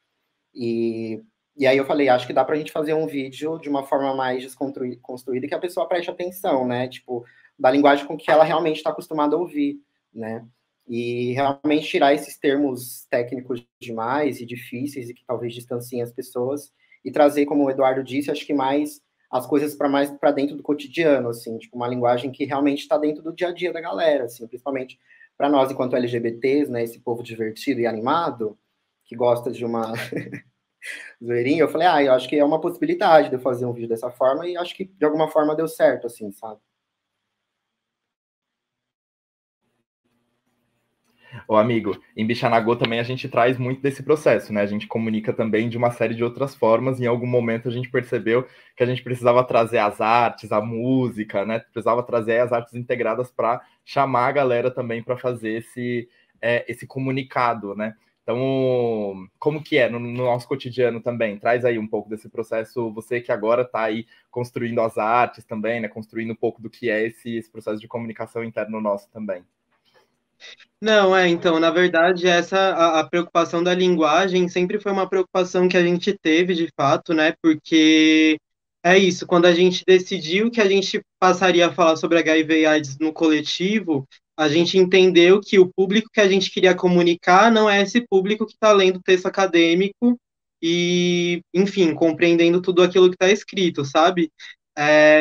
e aí eu falei, acho que dá pra gente fazer um vídeo de uma forma mais desconstruída que a pessoa preste atenção, né, tipo, da linguagem com que ela realmente está acostumada a ouvir, né, e realmente tirar esses termos técnicos demais e difíceis e que talvez distanciem as pessoas e trazer, como o Eduardo disse, acho que mais as coisas para dentro do cotidiano, assim, tipo, uma linguagem que realmente está dentro do dia a dia da galera, assim, principalmente para nós, enquanto LGBTs, né, esse povo divertido e animado, que gosta de uma zoeirinha, eu falei, eu acho que é uma possibilidade de eu fazer um vídeo dessa forma, e acho que de alguma forma deu certo, assim, sabe?
Ô, amigo, em Bichanagô também a gente traz muito desse processo, né? A gente comunica também de uma série de outras formas, e em algum momento a gente percebeu que a gente precisava trazer as artes, a música, né? Precisava trazer as artes integradas para chamar a galera também para fazer esse comunicado, né? Então, como que é no nosso cotidiano também? Traz aí um pouco desse processo, você que agora está aí construindo as artes também, né? Construindo um pouco do que é esse processo de comunicação interno nosso também.
Não, então, na verdade, a preocupação da linguagem sempre foi uma preocupação que a gente teve, de fato, né? Porque é isso, quando a gente decidiu que a gente passaria a falar sobre HIV e AIDS no coletivo, a gente entendeu que o público que a gente queria comunicar não é esse público que está lendo texto acadêmico e, enfim, compreendendo tudo aquilo que está escrito, sabe?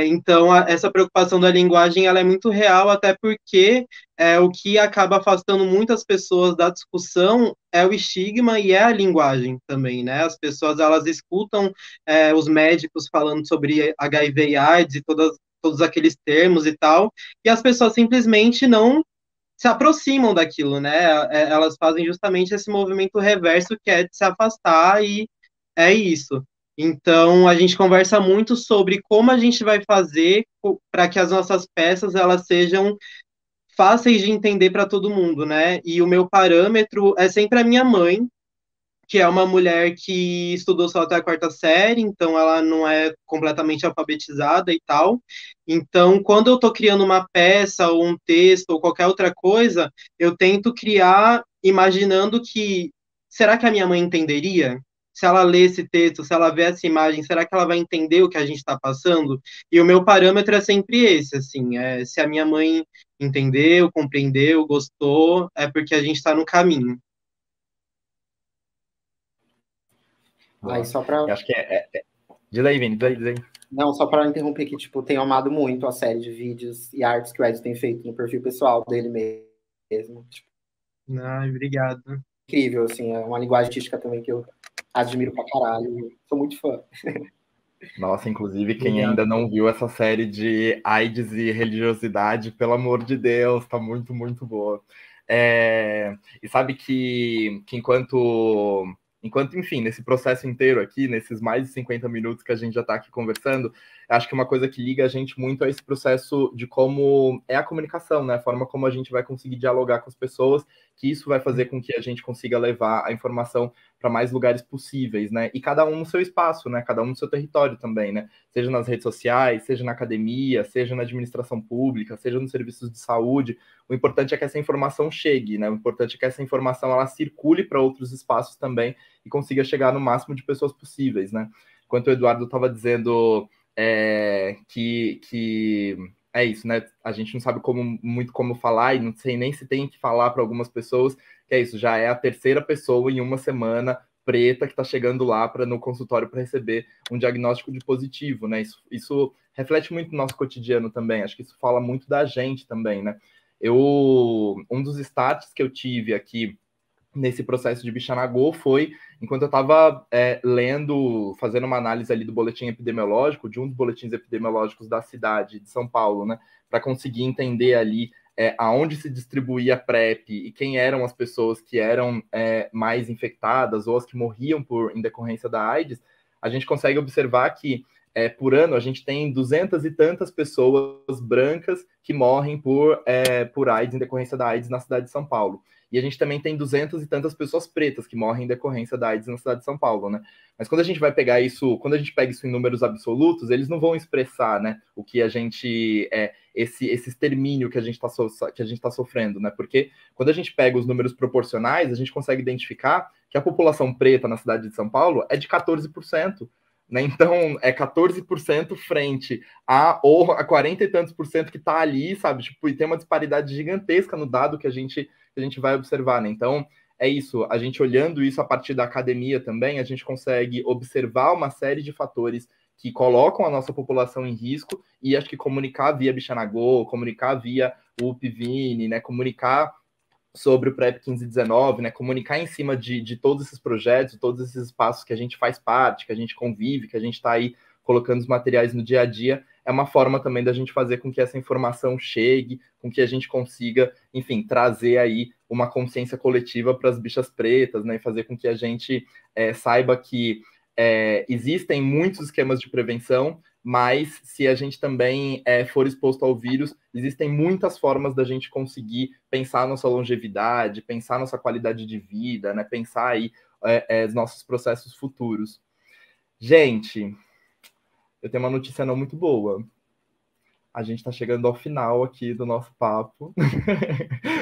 Então, essa preocupação da linguagem ela é muito real, até porque o que acaba afastando muitas pessoas da discussão é o estigma e é a linguagem também, né? As pessoas, elas escutam os médicos falando sobre HIV e AIDS e todos aqueles termos e tal, e as pessoas simplesmente não se aproximam daquilo, né? Elas fazem justamente esse movimento reverso que é de se afastar e é isso. Então, a gente conversa muito sobre como a gente vai fazer para que as nossas peças elas sejam fáceis de entender para todo mundo, né? E o meu parâmetro é sempre a minha mãe, que é uma mulher que estudou só até a quarta série, então ela não é completamente alfabetizada e tal. Então, quando eu estou criando uma peça ou um texto ou qualquer outra coisa, eu tento criar imaginando que será que a minha mãe entenderia? Se ela lê esse texto, se ela vê essa imagem, será que ela vai entender o que a gente está passando? E o meu parâmetro é sempre esse, assim, se a minha mãe entendeu, compreendeu, gostou, é porque a gente está no caminho.
Aí só para
Eu acho que Diz aí, Vini, diz aí.
Não, só para interromper aqui, tipo, tenho amado muito a série de vídeos e artes que o Edson tem feito no perfil pessoal dele mesmo. Tipo,
Ai, obrigado.
incrível, assim, é uma linguagem artística também que eu admiro pra caralho. Sou muito fã.
Nossa, inclusive, quem
Obrigado.
ainda não viu essa série de AIDS e religiosidade, pelo amor de Deus, tá muito, muito boa. E sabe que enquanto, enfim, nesse processo inteiro aqui, nesses mais de 50 minutos que a gente já está aqui conversando, acho que uma coisa que liga a gente muito é esse processo de como é a comunicação, né? A forma como a gente vai conseguir dialogar com as pessoas, que isso vai fazer com que a gente consiga levar a informação para mais lugares possíveis, né? E cada um no seu espaço, né? Cada um no seu território também, né? Seja nas redes sociais, seja na academia, seja na administração pública, seja nos serviços de saúde. O importante é que essa informação chegue, né? O importante é que essa informação ela circule para outros espaços também e consiga chegar no máximo de pessoas possíveis, né? Enquanto o Eduardo estava dizendo que é isso, né? A gente não sabe muito como falar, e não sei nem se tem que falar para algumas pessoas, que é isso, já é a terceira pessoa em uma semana preta que está chegando lá no consultório para receber um diagnóstico de positivo, né? Isso reflete muito no nosso cotidiano também, acho que isso fala muito da gente também, né? Um dos starts que eu tive aqui nesse processo de Bichanagô foi enquanto eu estava lendo, fazendo uma análise ali do boletim epidemiológico, de um dos boletins epidemiológicos da cidade de São Paulo, né, para conseguir entender ali aonde se distribuía a PrEP e quem eram as pessoas que eram mais infectadas ou as que morriam em decorrência da AIDS, a gente consegue observar que por ano a gente tem 200 e tantas pessoas brancas que morrem por AIDS em decorrência da AIDS na cidade de São Paulo. E a gente também tem 200 e tantas pessoas pretas que morrem em decorrência da AIDS na cidade de São Paulo, né? Mas quando a gente vai pegar isso, quando a gente pega isso em números absolutos, eles não vão expressar, né, o que a gente esse extermínio que a gente está sofrendo, né? Porque quando a gente pega os números proporcionais, a gente consegue identificar que a população preta na cidade de São Paulo é de 14%. Né? Então, é 14% frente ou a 40 e tantos por cento que está ali, sabe? Tipo, e tem uma disparidade gigantesca no dado que a gente vai observar, né? Então, é isso. A gente olhando isso a partir da academia também, a gente consegue observar uma série de fatores que colocam a nossa população em risco e acho que comunicar via Bichanagô, comunicar via UPVINE, né? Comunicar sobre o PrEP 1519, né, comunicar em cima de todos esses projetos, todos esses espaços que a gente faz parte, que a gente convive, que a gente está aí colocando os materiais no dia a dia, é uma forma também da gente fazer com que essa informação chegue, com que a gente consiga, enfim, trazer aí uma consciência coletiva para as bichas pretas, né, e fazer com que a gente saiba que existem muitos esquemas de prevenção, mas se a gente também for exposto ao vírus, existem muitas formas da gente conseguir pensar nossa longevidade, pensar nossa qualidade de vida, né? Pensar aí os nossos processos futuros. Gente, eu tenho uma notícia não muito boa. A gente está chegando ao final aqui do nosso papo.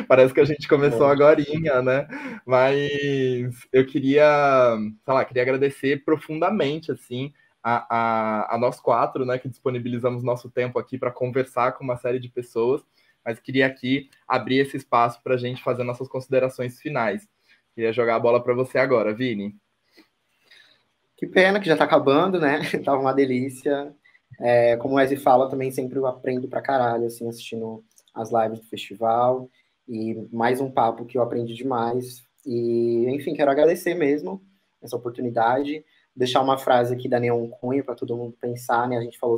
Parece que a gente começou agorinha, né? Mas eu queria agradecer profundamente, assim, a nós quatro, né, que disponibilizamos nosso tempo aqui para conversar com uma série de pessoas, mas queria aqui abrir esse espaço para a gente fazer nossas considerações finais. Queria jogar a bola para você agora, Vini.
Que pena que já está acabando, né? Tava uma delícia. Como o Wesley fala, também sempre eu aprendo pra caralho, assim, assistindo as lives do festival. E mais um papo que eu aprendi demais. E, enfim, quero agradecer mesmo essa oportunidade. Deixar uma frase aqui da Neon Cunha para todo mundo pensar, né? A gente falou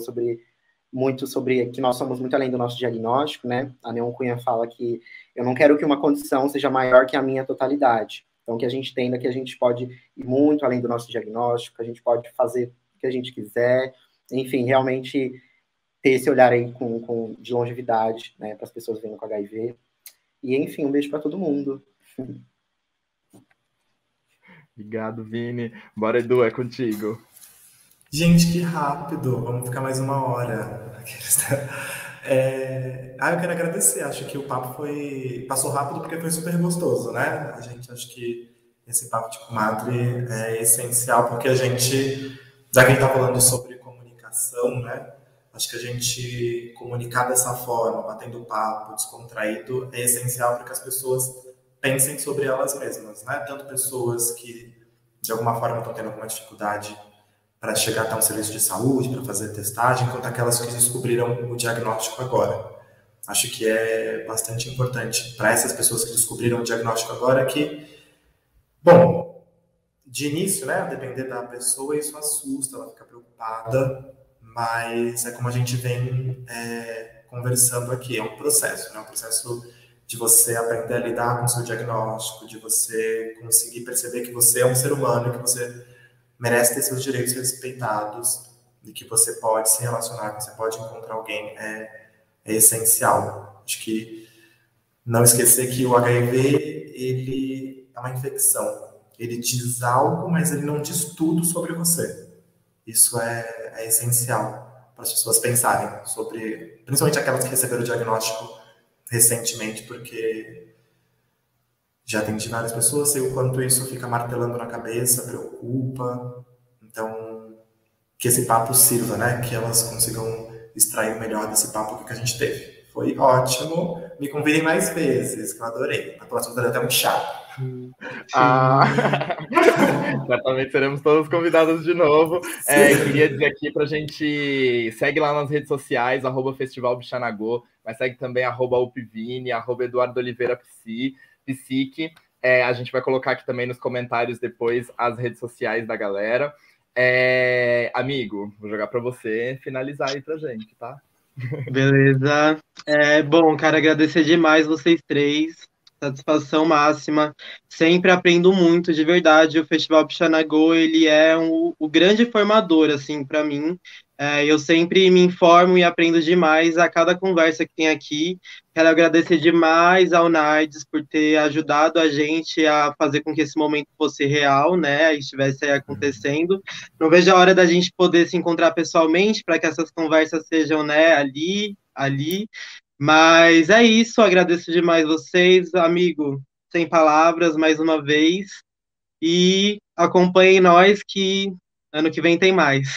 muito sobre que nós somos muito além do nosso diagnóstico, né? A Neon Cunha fala que eu não quero que uma condição seja maior que a minha totalidade. Então, que a gente entenda que a gente pode ir muito além do nosso diagnóstico, que a gente pode fazer o que a gente quiser, enfim, realmente ter esse olhar aí de longevidade, né, para as pessoas vivendo com HIV. E, enfim, um beijo para todo mundo.
Obrigado, Vini. Bora, Edu, é contigo.
Gente, que rápido. Vamos ficar mais uma hora. Eu quero agradecer. Acho que o papo passou rápido porque foi super gostoso, né? Acho que esse papo de comadre é essencial porque já que a gente está falando sobre comunicação, né? Acho que a gente comunicar dessa forma, batendo papo, descontraído, é essencial para que as pessoas pensem sobre elas mesmas, né? Tanto pessoas que, de alguma forma, estão tendo alguma dificuldade para chegar até um serviço de saúde, para fazer testagem, quanto aquelas que descobriram o diagnóstico agora. Acho que é bastante importante para essas pessoas que descobriram o diagnóstico agora que, bom, de início, né, a depender da pessoa, isso assusta, ela fica preocupada, mas é como a gente vem conversando aqui, é um processo, né, um processo de você aprender a lidar com o seu diagnóstico, de você conseguir perceber que você é um ser humano, que você merece ter seus direitos respeitados e que você pode se relacionar, que você pode encontrar alguém, é essencial. Acho que não esquecer que o HIV, ele é uma infecção. Ele diz algo, mas ele não diz tudo sobre você. Isso é essencial para as pessoas pensarem sobre, principalmente aquelas que receberam o diagnóstico recentemente, porque já atendi várias pessoas, sei o quanto isso fica martelando na cabeça, preocupa. Então, que esse papo sirva, né? Que elas consigam extrair o melhor desse papo que a gente teve. Foi ótimo. Me convidem mais vezes, que eu adorei. Na próxima vou fazer até um chá.
Certamente seremos todos convidados de novo. Queria dizer aqui pra gente, segue lá nas redes sociais, @Festival Bichanagô, mas segue também @Upvini, @Eduardo Oliveira Psique. A gente vai colocar aqui também nos comentários depois as redes sociais da galera. Amigo, vou jogar para você finalizar aí pra gente, tá?
Beleza. Bom, quero agradecer demais vocês três. Satisfação máxima. Sempre aprendo muito, de verdade. O Festival Pixanagô, ele é o grande formador, assim, para mim. Eu sempre me informo e aprendo demais a cada conversa que tem aqui. Quero agradecer demais ao Nardes por ter ajudado a gente a fazer com que esse momento fosse real, né? Estivesse aí acontecendo. Não vejo a hora da gente poder se encontrar pessoalmente para que essas conversas sejam, né, ali. Mas é isso, agradeço demais vocês, amigo, sem palavras, mais uma vez. E acompanhem nós que ano que vem tem mais.